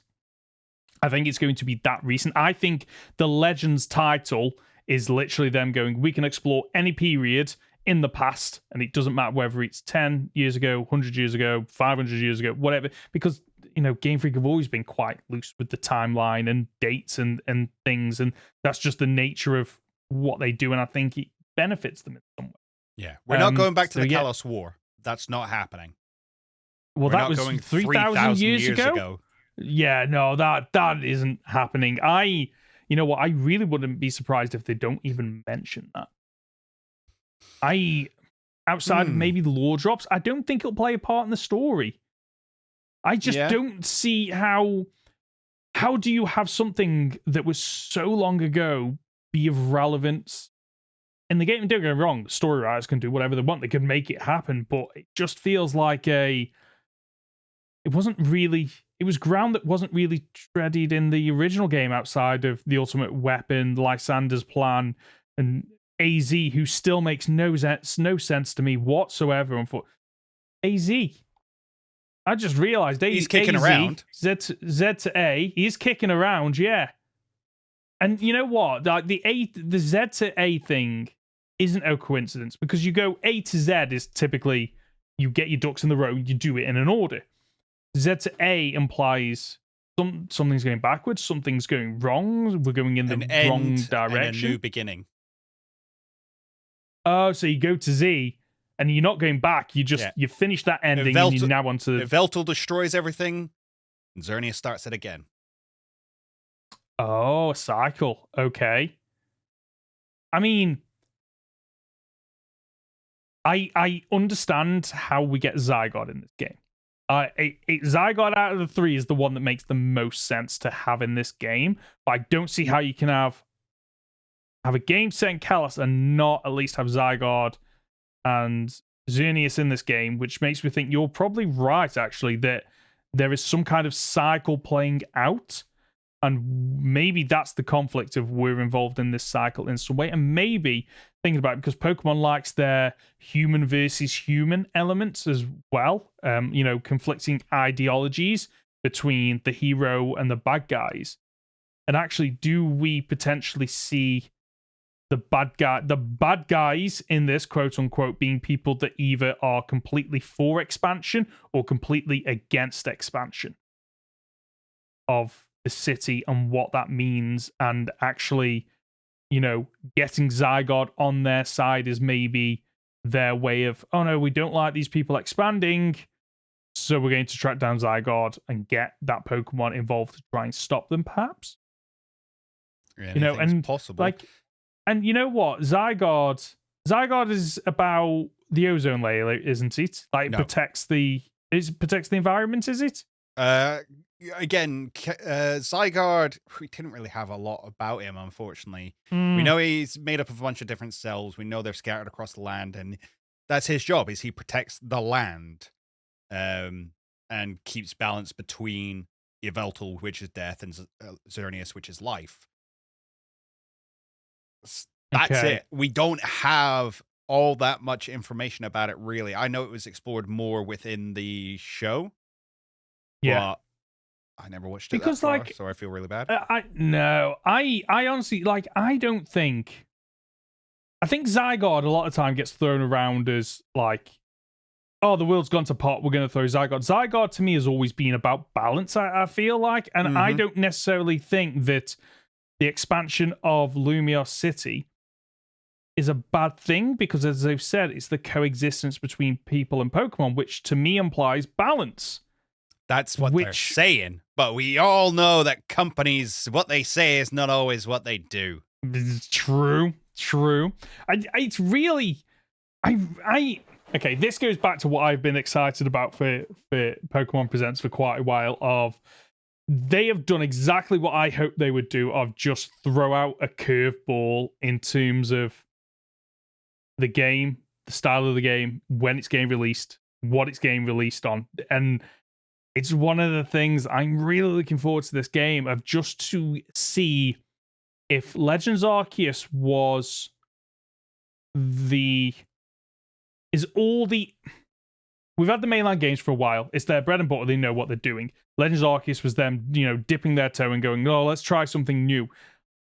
I think it's going to be that recent. I think the Legends title is literally them going, we can explore any period in the past, and it doesn't matter whether it's 10 years ago, 100 years ago, 500 years ago, whatever, because Game Freak have always been quite loose with the timeline and dates and things, and that's just the nature of what they do, and I think it benefits them in some way. Yeah, we're not going back to the Kalos War. That's not happening. Well, that was 3,000 years ago. Yeah, no, that isn't happening. I really wouldn't be surprised if they don't even mention that. Outside of maybe the lore drops, I don't think it'll play a part in the story. I just don't see how do you have something that was so long ago be of relevance in the game? Don't get me wrong, story writers can do whatever they want. They can make it happen, but it just feels like it was ground that wasn't really treaded in the original game, outside of the Ultimate Weapon, Lysander's plan, and AZ, who still makes no sense to me whatsoever. AZ. I just realized he's kicking around. Z to A. He's kicking around, yeah. And you know what? Like the Z to A thing isn't a coincidence, because you go A to Z is typically you get your ducks in the row, you do it in an order. Z to A implies something's going backwards, something's going wrong, we're going in the wrong direction. And a new beginning. Oh, so you go to Z, and you're not going back. You finish that ending, and you're now onto... Veltal destroys everything, and Xerneas starts it again. Oh, a cycle. Okay. I mean, I understand how we get Zygarde in this game. Zygarde out of the 3 is the one that makes the most sense to have in this game, but I don't see how you can have a game set in Kalos and not at least have Zygarde and Xerneas in this game, which makes me think you're probably right, actually, that there is some kind of cycle playing out, and maybe that's the conflict of we're involved in this cycle in some way. And maybe thinking about it, because Pokemon likes their human versus human elements as well, conflicting ideologies between the hero and the bad guys. And actually, do we potentially see the bad guys in this, quote unquote, being people that either are completely for expansion or completely against expansion of the city and what that means, and actually, getting Zygarde on their side is maybe their way of, oh no, we don't like these people expanding, so we're going to track down Zygarde and get that Pokemon involved to try and stop them, perhaps. And possible. And you know what? Zygarde is about the ozone layer, isn't it? Like, no. protects the environment, is it? Again, Zygarde, we didn't really have a lot about him, unfortunately. We know he's made up of a bunch of different cells. We know they're scattered across the land, and that's his job, is he protects the land, and keeps balance between Yveltal, which is death, and Xerneas, which is life. That's it. We don't have all that much information about it, really. I know it was explored more within the show. Yeah. But I never watched it because, that far, so I feel really bad. I honestly, I think Zygarde a lot of time gets thrown around as like, oh, the world's gone to pot, we're going to throw Zygarde. Zygarde to me has always been about balance, I feel like, and I don't necessarily think that the expansion of Lumiose City is a bad thing, because as they've said, it's the coexistence between people and Pokemon, which to me implies balance. That's what they're saying. But we all know that companies, what they say is not always what they do. True. It's really... Okay, this goes back to what I've been excited about for Pokemon Presents for quite a while, of they have done exactly what I hoped they would do, of just throw out a curveball in terms of the game, the style of the game, when it's getting released, what it's getting released on. And it's one of the things I'm really looking forward to this game, of just to see if Legends Arceus was we've had the mainline games for a while. It's their bread and butter. They know what they're doing. Legends Arceus was them, dipping their toe and going, oh, let's try something new.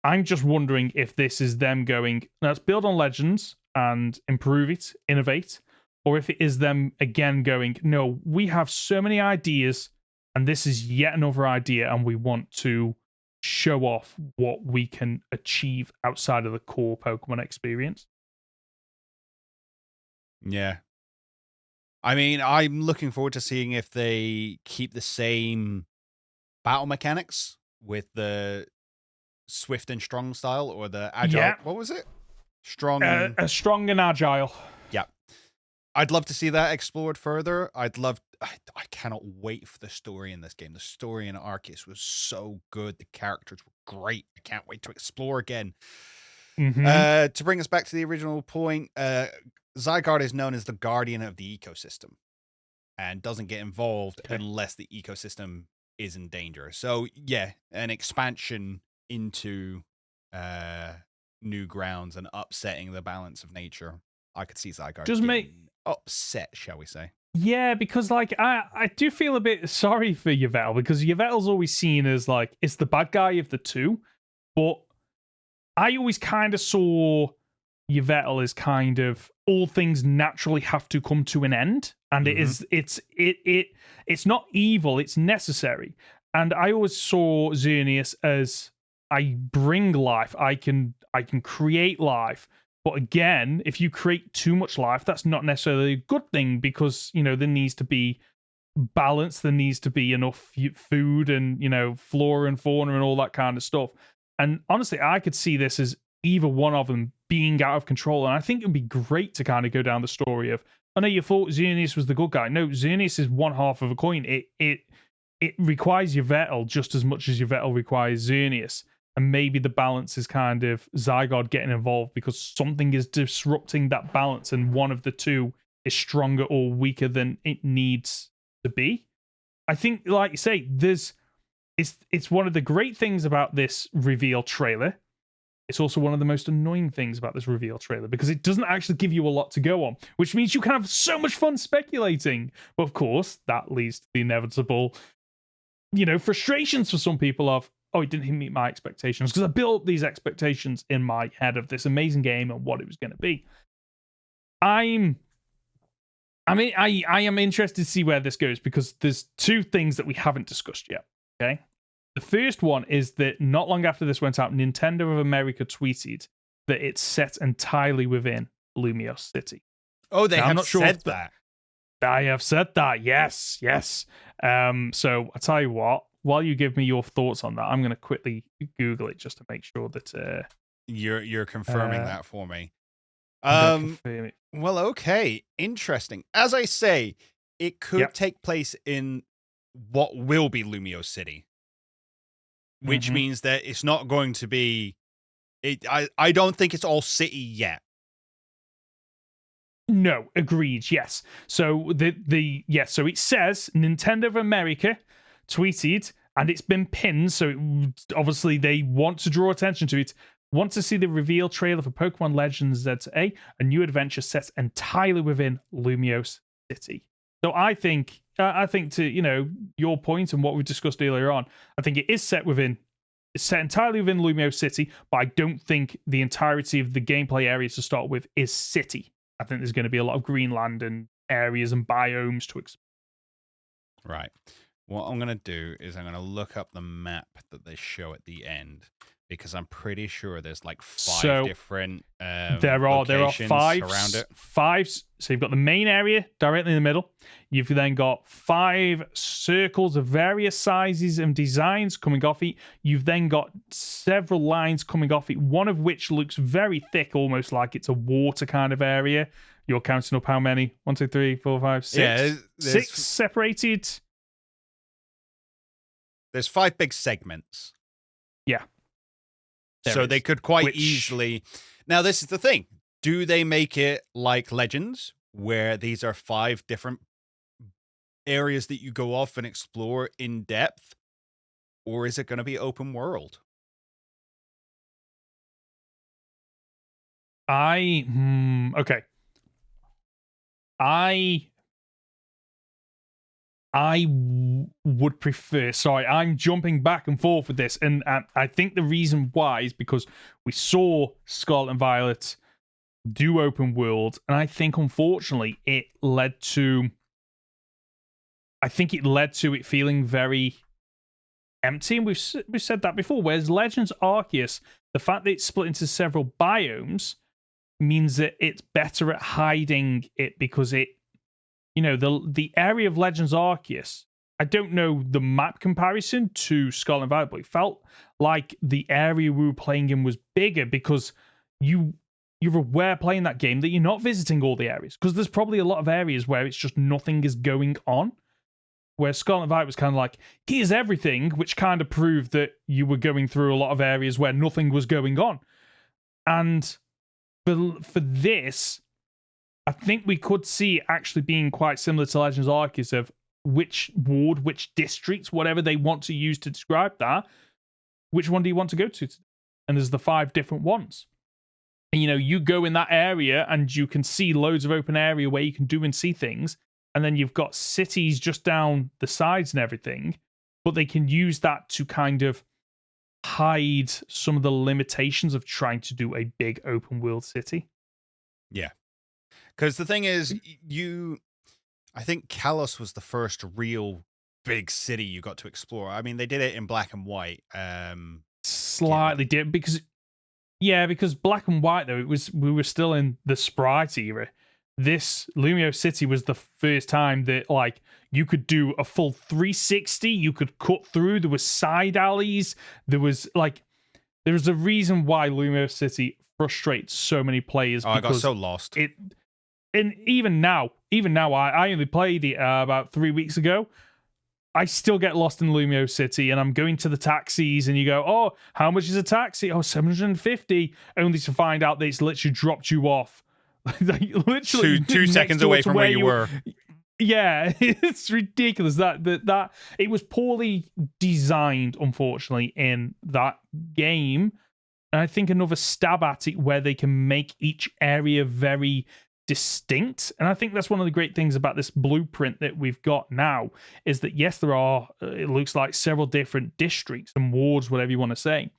I'm just wondering if this is them going, let's build on Legends and improve it, innovate, or if it is them again going, no, we have so many ideas, and this is yet another idea, and we want to show off what we can achieve outside of the core Pokemon experience. Yeah. I mean, I'm looking forward to seeing if they keep the same battle mechanics with the swift and strong style, or the agile. Yeah. What was it? Strong and agile. Yeah. I'd love to see that explored further. I cannot wait for the story in this game. The story in Arceus was so good. The characters were great. I can't wait to explore again. To bring us back to the original point, Zygarde is known as the guardian of the ecosystem and doesn't get involved unless the ecosystem is in danger. So, yeah, an expansion into new grounds and upsetting the balance of nature. I could see Zygarde getting upset, shall we say. Yeah, because I do feel a bit sorry for Yveltal, because Yveltal's always seen as it's the bad guy of the two, but I always kind of saw Yveltal as kind of all things naturally have to come to an end, and it's not evil, it's necessary. And I always saw Xerneas as, I bring life, I can create life. But again, if you create too much life, that's not necessarily a good thing, because, there needs to be balance, there needs to be enough food and, flora and fauna and all that kind of stuff. And honestly, I could see this as either one of them being out of control. And I think it would be great to kind of go down the story of, I know you thought Xerneas was the good guy. No, Xerneas is one half of a coin. It requires Yveltal just as much as Yveltal requires Xerneas. And maybe the balance is kind of Zygarde getting involved because something is disrupting that balance, and one of the two is stronger or weaker than it needs to be. I think, like you say, it's one of the great things about this reveal trailer. It's also one of the most annoying things about this reveal trailer, because it doesn't actually give you a lot to go on, which means you can have so much fun speculating. But of course, that leads to the inevitable, frustrations for some people of, oh, it didn't meet my expectations, because I built these expectations in my head of this amazing game and what it was going to be. I am interested to see where this goes, because there's two things that we haven't discussed yet. Okay. The first one is that not long after this went out, Nintendo of America tweeted that it's set entirely within Lumio City. Oh, they have said that. I have said that. Yes. So I'll tell you what, while you give me your thoughts on that, I'm going to quickly Google it just to make sure that you're confirming that for me. Well, okay. Interesting. As I say, it could take place in what will be Lumio City, which means that it's not going to be I don't think it's all city yet. No, agreed. Yes. So so it says Nintendo of America tweeted, and it's been pinned. So obviously they want to draw attention to it. Want to see the reveal trailer for Pokemon Legends ZA, a new adventure set entirely within Lumio City. So I think to your point and what we discussed earlier on, I think it's set entirely within Lumio City, but I don't think the entirety of the gameplay areas to start with is city. I think there's going to be a lot of Greenland and areas and biomes to explore. Right. What I'm going to do is I'm going to look up the map that they show at the end, because I'm pretty sure there's like five different there are five around it. So you've got the main area directly in the middle. You've then got 5 circles of various sizes and designs coming off it. You've then got several lines coming off it, one of which looks very thick, almost like it's a water kind of area. You're counting up how many? 1, 2, 3, 4, 5, 6. Yeah, 6 separated. There's 5 big segments. Yeah. So they could quite easily... Now, this is the thing. Do they make it like Legends, where these are 5 different areas that you go off and explore in depth? Or is it going to be open world? Okay. I would prefer... Sorry, I'm jumping back and forth with this. And I think the reason why is because we saw Scarlet and Violet do open world. And I think, unfortunately, it led to it feeling very empty. And we've said that before. Whereas Legends Arceus, the fact that it's split into several biomes means that it's better at hiding it, because it... the area of Legends Arceus, I don't know the map comparison to Scarlet and Violet, but it felt like the area we were playing in was bigger, because you're aware playing that game that you're not visiting all the areas, because there's probably a lot of areas where it's just nothing is going on, where Scarlet and Violet was kind of like, here's everything, which kind of proved that you were going through a lot of areas where nothing was going on. And for this... I think we could see it actually being quite similar to Legends Arceus, of which ward, which district, whatever they want to use to describe that, which one do you want to go to? And there's the 5 different ones. And, you go in that area and you can see loads of open area where you can do and see things. And then you've got cities just down the sides and everything, but they can use that to kind of hide some of the limitations of trying to do a big open world city. Yeah. Because the thing is, I think Kalos was the first real big city you got to explore. I mean, they did it in Black and White. Slightly did, because Black and White, though, we were still in the Sprite era. This Lumio City was the first time that you could do a full 360. You could cut through. There was side alleys. There was a reason why Lumio City frustrates so many players. Oh, I got so lost. And even now, I only played it about 3 weeks ago. I still get lost in Lumio City, and I'm going to the taxis, and you go, oh, how much is a taxi? Oh, 750, only to find out that it's literally dropped you off. Literally two seconds away from where you were. Yeah, it's ridiculous that it was poorly designed, unfortunately, in that game. And I think another stab at it where they can make each area very distinct. And I think that's one of the great things about this blueprint that we've got now, is that yes, there are, it looks like several different districts and wards, whatever you want to say.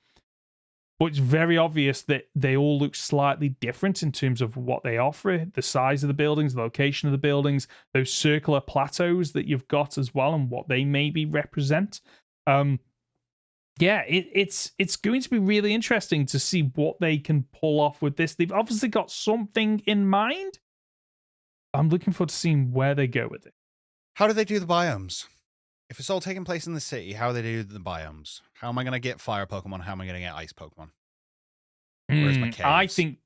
But it's very obvious that they all look slightly different in terms of what they offer, the size of the buildings, the location of the buildings, those circular plateaus that you've got as well, and what they maybe represent. It's going to be really interesting to see what they can pull off with this. They've obviously got something in mind. I'm looking forward to seeing where they go with it. How do they do the biomes? If it's all taking place in the city, how do they do the biomes? How am I going to get fire Pokemon? How am I going to get ice Pokemon? Where's my caves?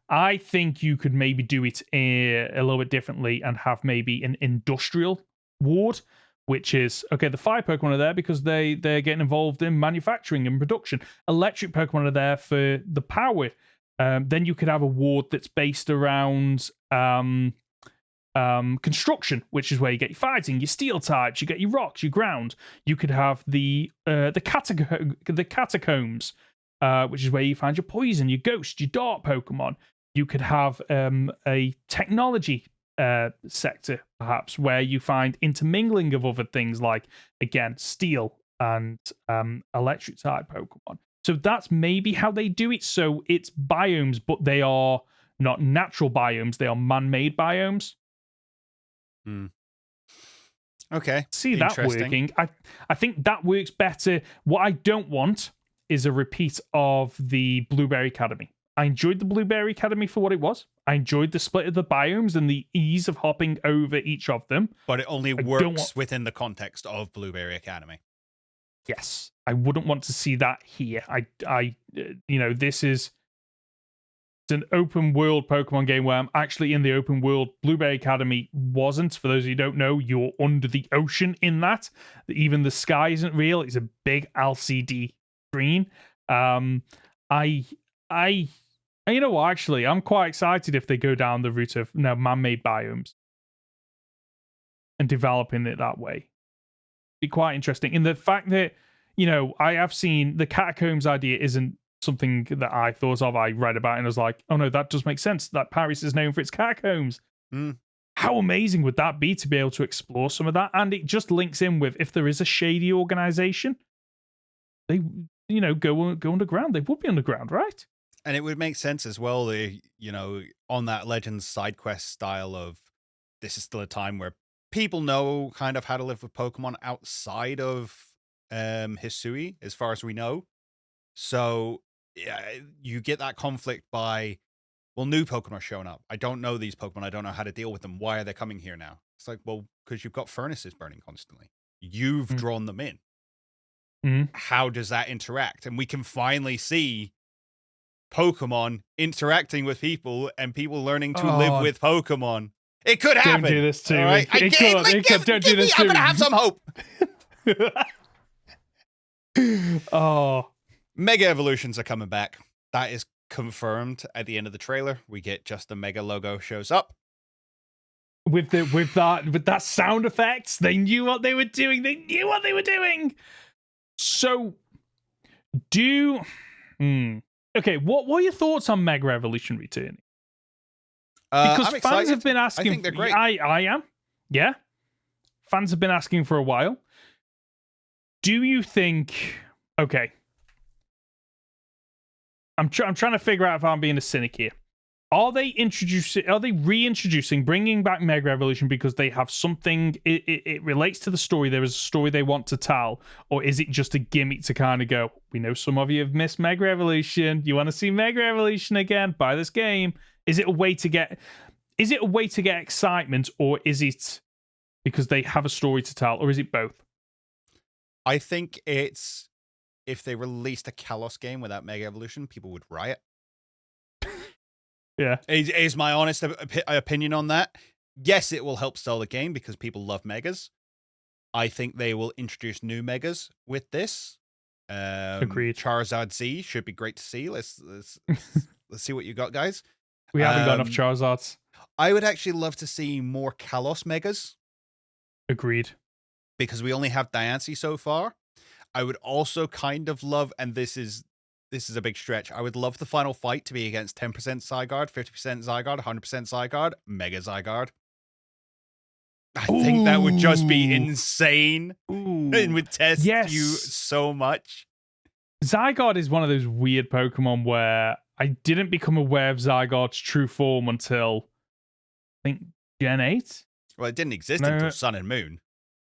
I think you could maybe do it a little bit differently and have maybe an industrial ward, which is, okay, the fire Pokemon are there because they're getting involved in manufacturing and production. Electric Pokemon are there for the power. Then you could have a ward that's based around construction, which is where you get your fighting, your steel types, you get your rocks, your ground. You could have the catacombs, which is where you find your poison, your ghost, your dark Pokemon. You could have a technology sector, perhaps, where you find intermingling of other things like, again, steel and electric type Pokemon. So that's maybe how they do it. So it's biomes, but they are not natural biomes, they are man-made biomes. Okay. See that working. I think that works better. What I don't want is a repeat of the Blueberry Academy. I enjoyed the Blueberry Academy for what it was. I enjoyed the split of the biomes and the ease of hopping over each of them. But it only works within the context of Blueberry Academy. Yes. I wouldn't want to see that here. This is an open world Pokemon game where I'm actually in the open world. Blueberry Academy wasn't. For those of you who don't know, you're under the ocean in that. Even the sky isn't real. It's a big LCD screen. You know what, actually, I'm quite excited if they go down the route of man-made biomes and developing it that way. Be quite interesting. And the fact that, I have seen the catacombs idea isn't something that I thought of. I read about it and I was like, oh no, that does make sense. That Paris is known for its catacombs. How amazing would that be to be able to explore some of that? And it just links in with, if there is a shady organization, they, go underground. They would be underground, right? And it would make sense as well, on that Legends side quest style of, this is still a time where people know kind of how to live with Pokemon outside of Hisui, as far as we know. So you get that conflict by, well, new Pokemon are showing up. I don't know these Pokemon. I don't know how to deal with them. Why are they coming here now? It's like, well, because you've got furnaces burning constantly. You've drawn them in. How does that interact? And we can finally see Pokemon interacting with people and people learning to live with Pokemon. It could happen. Don't do this to me. Right? It could. Don't do this to me. I'm going to have some hope. Mega Evolutions are coming back. That is confirmed at the end of the trailer. We get just the Mega logo shows up. With that sound effects, they knew what they were doing. So, okay, what are your thoughts on Mega Evolution returning? Because I'm fans have been asking. I think they're great. I am. Yeah. Fans have been asking for a while. Do you think? Okay. I'm trying to figure out if I'm being a cynic here. Are they reintroducing, bringing back Mega Evolution because they have something? It relates to the story. There is a story they want to tell, or is it just a gimmick to kind of go? We know some of you have missed Mega Evolution. You want to see Mega Evolution again? Buy this game. Is it a way to get excitement, or is it because they have a story to tell, or is it both? I think it's, if they released a Kalos game without Mega Evolution, people would riot. Yeah. Is my honest opinion on that. Yes, it will help sell the game because people love Megas. I think they will introduce new Megas with this. Agreed. Charizard Z should be great to see. Let's see what you got, guys. We haven't got enough Charizards. I would actually love to see more Kalos Megas. Agreed. Because we only have Diancie so far. I would also kind of love, and this is this is a big stretch. I would love the final fight to be against 10% Zygarde, 50% Zygarde, 100% Zygarde, Mega Zygarde. I think that would just be insane. It would test you so much. Zygarde is one of those weird Pokemon where I didn't become aware of Zygarde's true form until, I think, Gen 8? Well, it didn't exist until Sun and Moon.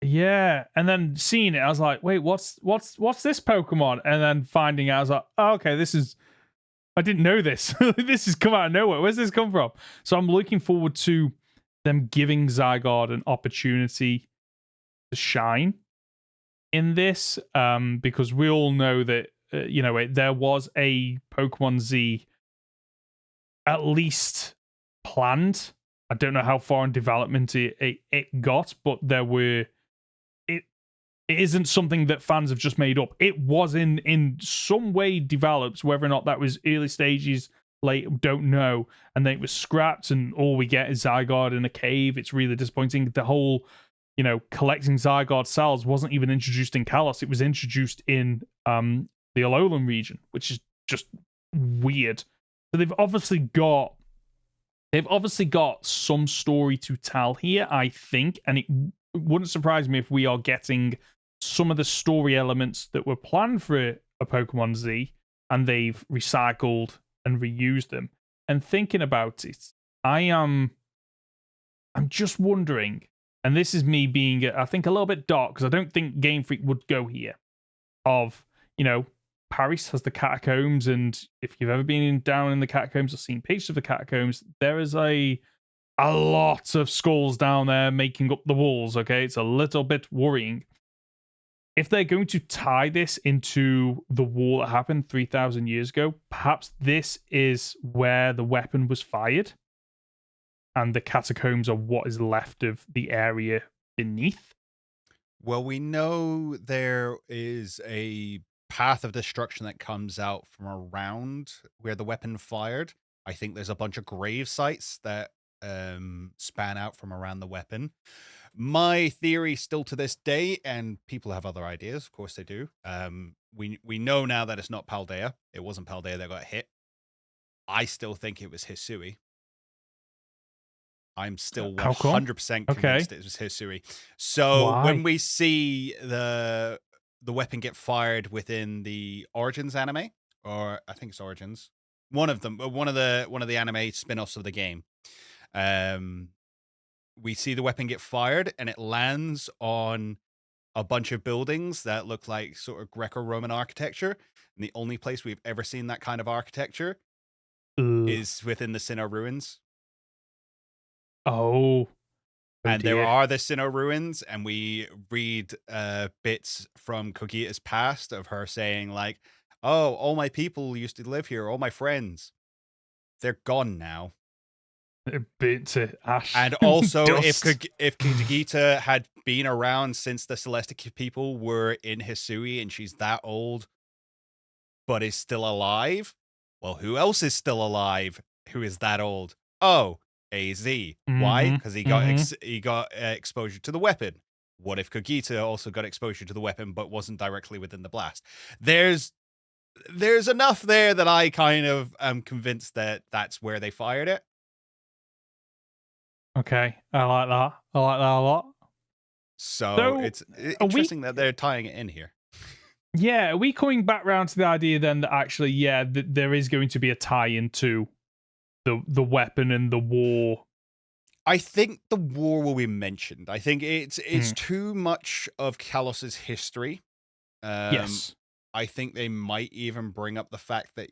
Yeah, and then seeing it, I was like, wait, what's this Pokemon? And then finding out, I was like, oh, okay, I didn't know this. This has come out of nowhere. Where's this come from? So I'm looking forward to them giving Zygarde an opportunity to shine in this, because we all know that there was a Pokemon Z at least planned. I don't know how far in development it got, but there were. It isn't something that fans have just made up. It was in some way developed. Whether or not that was early stages, late, don't know. And then it was scrapped, and all we get is Zygarde in a cave. It's really disappointing. The whole, collecting Zygarde cells wasn't even introduced in Kalos. It was introduced in the Alolan region, which is just weird. So they've obviously got some story to tell here, I think, and it wouldn't surprise me if we are getting some of the story elements that were planned for a Pokemon Z, and they've recycled and reused them. And thinking about it, I'm just wondering, and this is me being, I think, a little bit dark, because I don't think Game Freak would go here, of, Paris has the catacombs, and if you've ever been down in the catacombs or seen pictures of the catacombs, there is a lot of skulls down there making up the walls, okay? It's a little bit worrying. If they're going to tie this into the war that happened 3,000 years ago, perhaps this is where the weapon was fired, and the catacombs are what is left of the area beneath. Well, we know there is a path of destruction that comes out from around where the weapon fired. I think there's a bunch of grave sites that span out from around the weapon. My theory still to this day, and people have other ideas, of course they do. We know now that it's not Paldea. It wasn't Paldea that got hit. I still think it was Hisui. I'm still 100% convinced it was Hisui. So when we see the weapon get fired within the Origins anime, or I think it's Origins, one of them, one of the anime spin-offs of the game, we see the weapon get fired, and it lands on a bunch of buildings that look like sort of Greco-Roman architecture. And the only place we've ever seen that kind of architecture is within the Sinnoh ruins. Oh, and there are the Sinnoh ruins, and we read bits from Kogita's past of her saying, like, oh, all my people used to live here, all my friends. They're gone now. A bit to ash. And also, if Kogita had been around since the Celestic people were in Hisui, and she's that old, but is still alive, well, who else is still alive who is that old? Oh, AZ. Why? Because he got exposure to the weapon. What if Kogita also got exposure to the weapon but wasn't directly within the blast? There's enough there that I kind of am convinced that that's where they fired it. Okay, I like that. I like that a lot. So it's interesting that they're tying it in here. Yeah, are we coming back around to the idea then that actually, there is going to be a tie-in to the weapon and the war? I think the war will be mentioned. I think it's too much of Kalos's history. Yes. I think they might even bring up the fact that,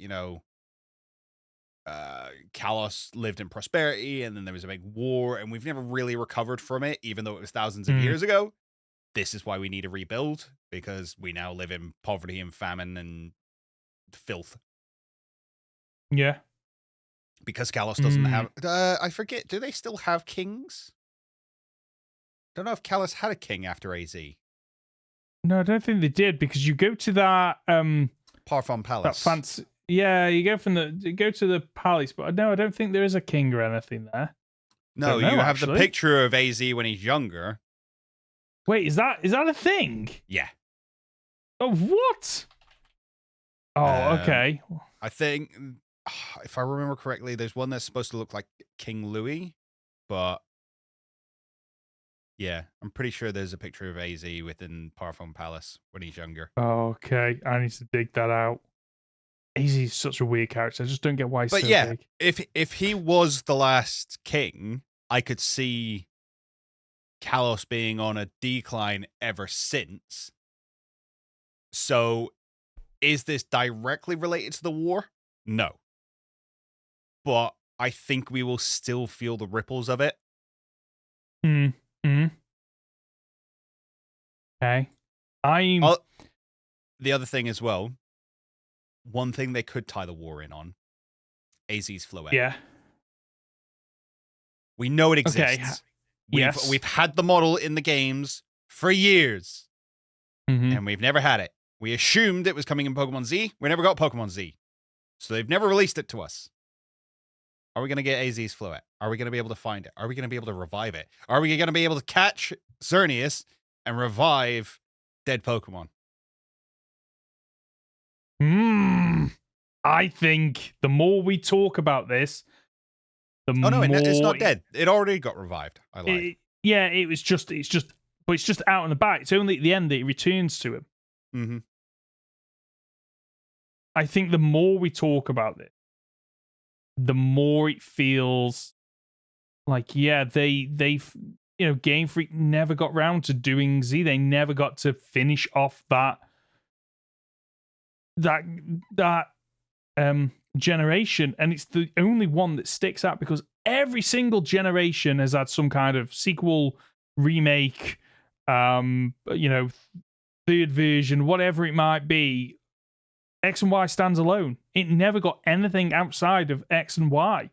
Kalos lived in prosperity, and then there was a big war, and we've never really recovered from it, even though it was thousands of years ago. This is why we need to rebuild, because we now live in poverty and famine and filth. Yeah. Because Kalos doesn't have... I forget, do they still have kings? Don't know if Kalos had a king after AZ. No, I don't think they did, because you go to that... Parfum Palace. That fancy... Yeah, you go to the palace, but no, I don't think there is a king or anything there. No, you have the picture of AZ when he's younger. Wait, is that a thing? Yeah. Oh, what? Okay. I think, if I remember correctly, there's one that's supposed to look like King Louis, but yeah, I'm pretty sure there's a picture of AZ within Parfum Palace when he's younger. Okay, I need to dig that out. AZ is such a weird character. I just don't get why he's so big. If he was the last king, I could see Kalos being on a decline ever since. So, is this directly related to the war? No. But I think we will still feel the ripples of it. Okay. The other thing as well, one thing they could tie the war in on, AZ's Floette. Yeah. We know it exists. Okay. We've had the model in the games for years, and we've never had it. We assumed it was coming in Pokemon Z. We never got Pokemon Z. So they've never released it to us. Are we going to get AZ's Floette? Are we going to be able to find it? Are we going to be able to revive it? Are we going to be able to catch Xerneas and revive dead Pokemon? I think the more we talk about this, it's not dead. It already got revived. I lied. It's just out in the back. It's only at the end that it returns to him. Mm-hmm. I think the more we talk about it, the more it feels like, Game Freak never got round to doing Z. They never got to finish off that generation, and it's the only one that sticks out because every single generation has had some kind of sequel, remake, third version, whatever it might be. X and Y stands alone. It never got anything outside of X and Y.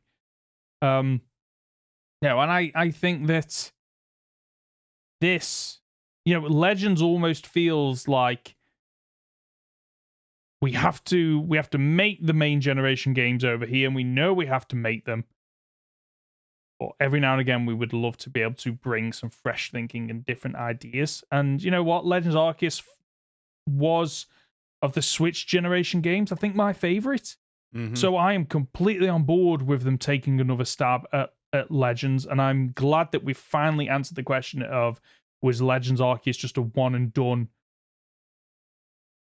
And I think that this, Legends almost feels like we have to make the main generation games over here, and we know we have to make them. But every now and again, we would love to be able to bring some fresh thinking and different ideas. And you know what? Legends Arceus was, of the Switch generation games, I think my favorite. Mm-hmm. So I am completely on board with them taking another stab at Legends, and I'm glad that we finally answered the question of, was Legends Arceus just a one and done?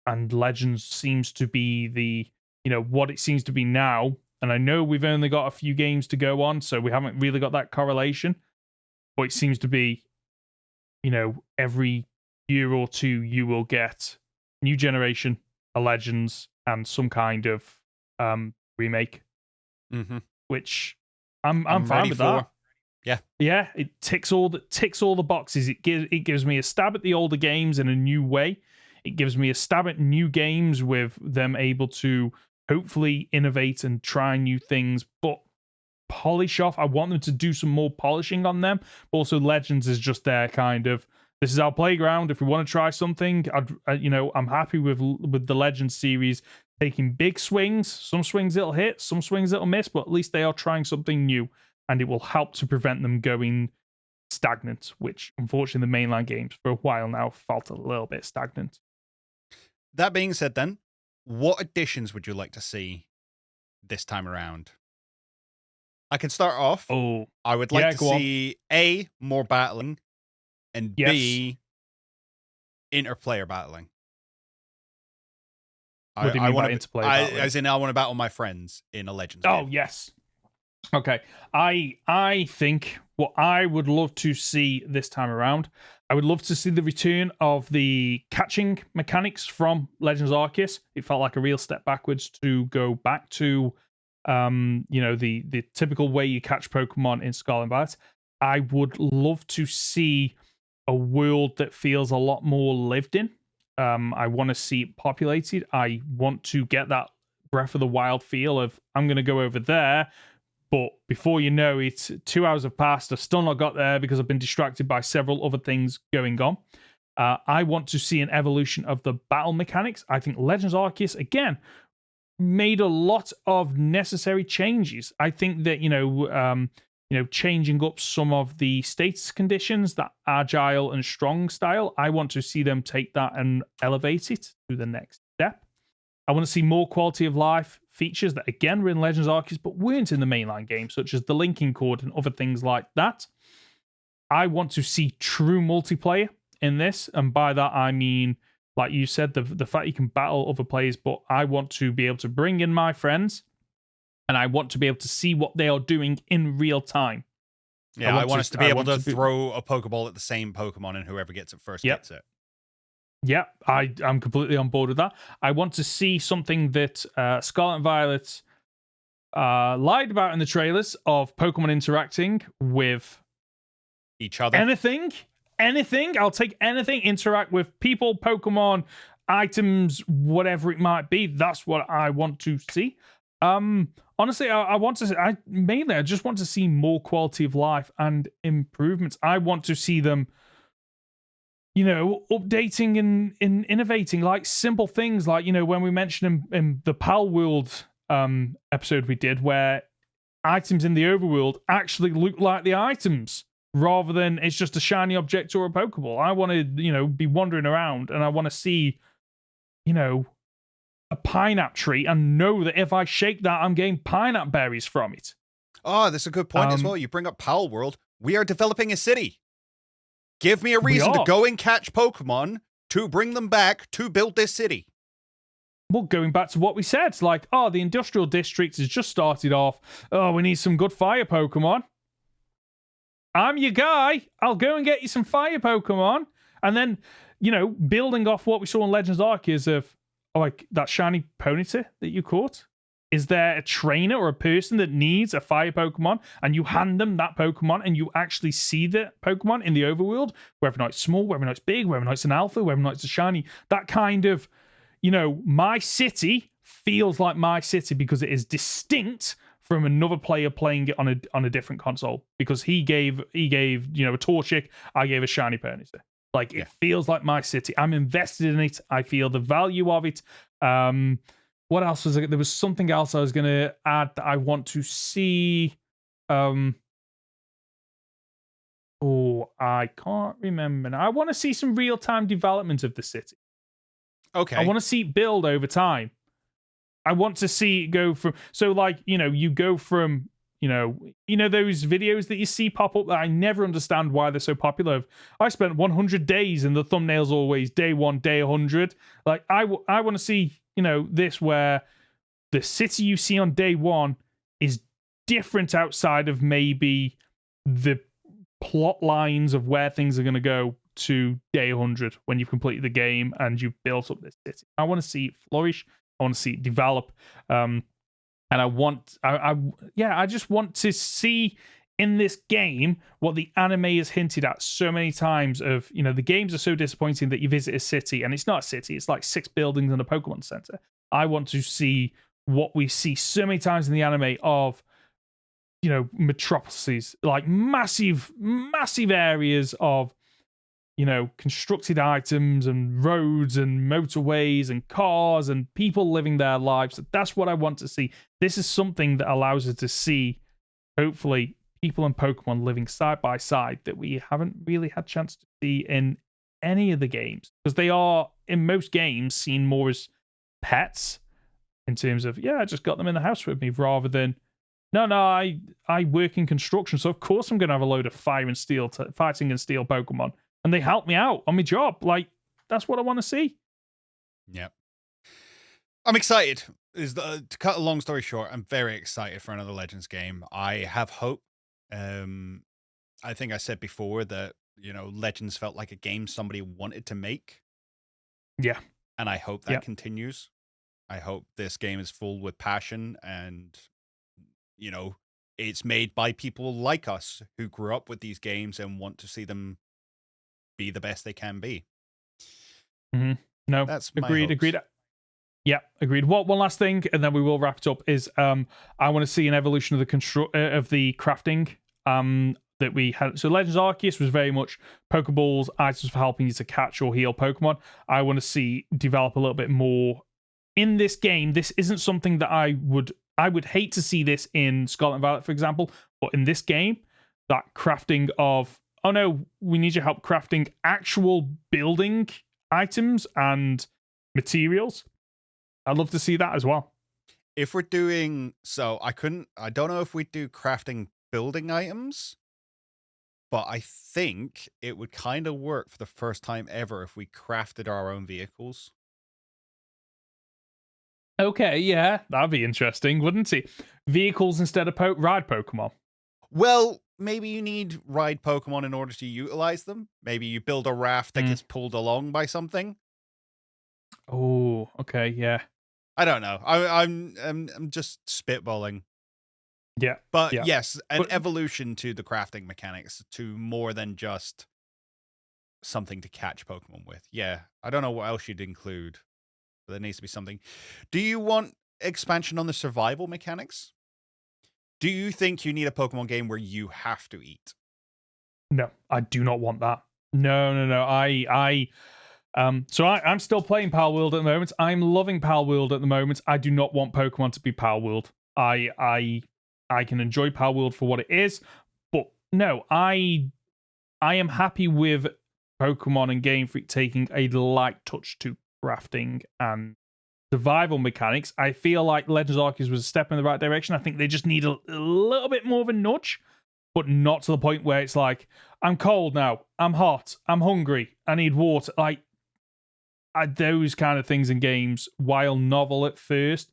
And Legends seems to be the, what it seems to be now. And I know we've only got a few games to go on, so we haven't really got that correlation. But it seems to be, every year or two you will get new generation, a Legends, and some kind of remake. Mm-hmm. Which I'm fine with that. Yeah, it ticks all the boxes. It gives me a stab at the older games in a new way. It gives me a stab at new games with them able to hopefully innovate and try new things, but polish off. I want them to do some more polishing on them. But also, Legends is just their kind of, this is our playground. If we want to try something, I'm happy with the Legends series taking big swings. Some swings it'll hit, some swings it'll miss, but at least they are trying something new, and it will help to prevent them going stagnant, which unfortunately the mainline games for a while now felt a little bit stagnant. That being said, then, what additions would you like to see this time around? I can start off. I would like to see A, more battling, and B, interplayer battling. What do you mean by interplayer battling? As in, I want to battle my friends in a Legends game. Oh, yes. Okay. I think what I would love to see this time around, I would love to see the return of the catching mechanics from Legends Arceus. It felt like a real step backwards to go back to the typical way you catch Pokemon in Scarlet and Violet. I would love to see a world that feels a lot more lived in. I want to see it populated. I want to get that Breath of the Wild feel of, I'm going to go over there, but before you know it, 2 hours have passed. I've still not got there because I've been distracted by several other things going on. I want to see an evolution of the battle mechanics. I think Legends Arceus, again, made a lot of necessary changes. I think that, changing up some of the status conditions, that agile and strong style, I want to see them take that and elevate it to the next step. I want to see more quality of life features that, again, were in Legends Arceus, but weren't in the mainline game, such as the linking cord and other things like that. I want to see true multiplayer in this, and by that I mean, like you said, the fact you can battle other players, but I want to be able to bring in my friends, and I want to be able to see what they are doing in real time. Yeah, I want us to be able to throw a Pokeball at the same Pokemon, and whoever gets it first gets it. Yeah, I'm completely on board with that. I want to see something that Scarlet and Violet lied about in the trailers of Pokemon interacting with each other. Anything. I'll take anything. Interact with people, Pokemon, items, whatever it might be. That's what I want to see. Honestly, I just want to see more quality of life and improvements. I want to see them, updating and innovating, like simple things like, when we mentioned in the Pal World episode we did, where items in the overworld actually look like the items rather than it's just a shiny object or a Pokeball. I want to, be wandering around and I want to see, a pineapple tree and know that if I shake that, I'm getting pineapple berries from it. Oh, that's a good point as well. You bring up Pal World. We are developing a city. Give me a reason to go and catch Pokemon to bring them back to build this city. Well, going back to what we said, like, the industrial district has just started off. Oh, we need some good fire Pokemon. I'm your guy. I'll go and get you some fire Pokemon. And then, building off what we saw in Legends Arceus of, like, that shiny Ponyta that you caught. Is there a trainer or a person that needs a fire Pokemon and you hand them that Pokemon and you actually see the Pokemon in the overworld, whether or not it's small, whether or not it's big, whether or not it's an alpha, whether or not it's a shiny, that kind of, my city feels like my city because it is distinct from another player playing it on a different console, because he gave a Torchic, I gave a shiny Ponyta. Like, it feels like my city. I'm invested in it. I feel the value of it. What else was there? There was something else I was going to add that I want to see. I can't remember now. I want to see some real-time development of the city. Okay. I want to see it build over time. I want to see it go from... So, like, you go from... those videos that you see pop up that I never understand why they're so popular. I spent 100 days and the thumbnail's always day 1, day 100. Like, I want to see, this where the city you see on day 1 is different outside of maybe the plot lines of where things are going to go to day 100 when you've completed the game and you've built up this city. I want to see it flourish. I want to see it develop. And I just want to see in this game what the anime has hinted at so many times of, the games are so disappointing that you visit a city and it's not a city, it's like 6 buildings and a Pokemon Center. I want to see what we see so many times in the anime of, metropolises, like massive areas of, constructed items and roads and motorways and cars and people living their lives. That's what I want to see. This is something that allows us to see, hopefully, people and Pokemon living side by side that we haven't really had a chance to see in any of the games. Because they are, in most games, seen more as pets in terms of, I just got them in the house with me, rather than, no, I work in construction, so of course I'm going to have a load of fighting and steel Pokemon. And they help me out on my job. Like, that's what I want to see. Yeah. I'm excited. To cut a long story short, I'm very excited for another Legends game. I have hope. I think I said before that, Legends felt like a game somebody wanted to make. Yeah. And I hope that continues. I hope this game is full with passion and, it's made by people like us who grew up with these games and want to see them be the best they can be. Mm-hmm. No, that's agreed. Yeah, agreed. One last thing, and then we will wrap it up. Is I want to see an evolution of the crafting that we had. So Legends Arceus was very much Pokeballs, items for helping you to catch or heal Pokemon. I want to see develop a little bit more in this game. This isn't something that I would hate to see this in Scarlet and Violet, for example, but in this game, that crafting of, oh no, we need your help crafting actual building items and materials. I'd love to see that as well. If we're doing so, I don't know if we'd do crafting building items, but I think it would kind of work for the first time ever if we crafted our own vehicles. Okay, yeah, that'd be interesting, wouldn't it? Vehicles instead of ride Pokemon. Well, maybe you need ride Pokemon in order to utilize them. Maybe you build a raft that gets pulled along by something. Oh, okay, yeah. I don't know. I'm just spitballing. Yeah. But yes, an evolution to the crafting mechanics to more than just something to catch Pokemon with. Yeah. I don't know what else you'd include, but there needs to be something. Do you want expansion on the survival mechanics? Do you think you need a Pokemon game where you have to eat? No, I do not want that. No. So I'm still playing Pal World at the moment. I'm loving Pal World at the moment. I do not want Pokemon to be Pal World. I can enjoy Pal World for what it is, but no, I am happy with Pokemon and Game Freak taking a light touch to crafting and survival mechanics. I feel like Legends Arceus was a step in the right direction. I think they just need a little bit more of a nudge, but not to the point where it's like, I'm cold now, I'm hot, I'm hungry, I need water. Like, those kind of things in games, while novel at first,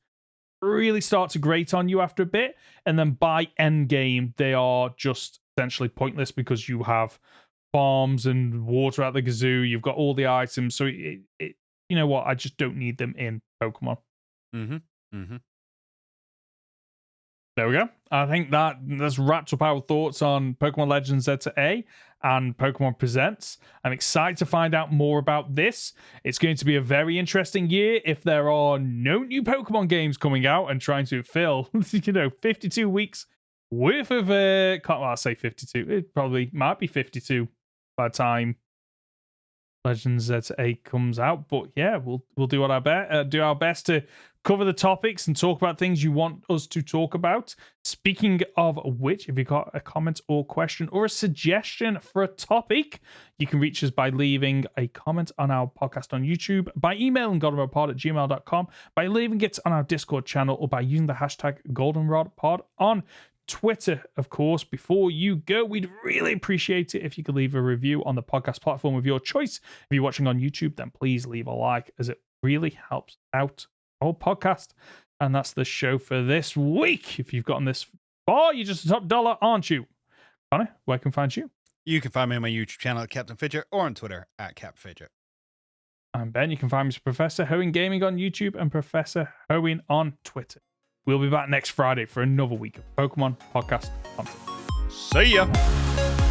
really start to grate on you after a bit, and then by end game they are just essentially pointless because you have farms and water at the kazoo, you've got all the items, so it you know what, I just don't need them in Pokemon. There we go. I think that's wrapped up our thoughts on Pokemon Legends Z-A and Pokemon Presents. I'm excited to find out more about this. It's going to be a very interesting year if there are no new Pokemon games coming out and trying to fill, 52 weeks worth of I'll say 52. It probably might be 52 by the time Legends Z-A comes out. But yeah, we'll do our best to cover the topics and talk about things you want us to talk about. Speaking of which, if you've got a comment or question or a suggestion for a topic, you can reach us by leaving a comment on our podcast on YouTube, by emailing goldenrodpod@gmail.com, by leaving it on our Discord channel, or by using the hashtag goldenrodpod on Twitter. Of course, before you go, we'd really appreciate it if you could leave a review on the podcast platform of your choice. If you're watching on YouTube, then please leave a like, as it really helps out our podcast. And that's the show for this week. If you've gotten this far, you're just a top dollar, aren't you? Conor, where can I find you? You can find me on my YouTube channel at Captain Fidget, or on Twitter at CapFidget. I'm Ben. You can find me as Professor Hoeing Gaming on YouTube and Professor Hoeing on Twitter. We'll be back next Friday for another week of Pokemon podcast content. See ya!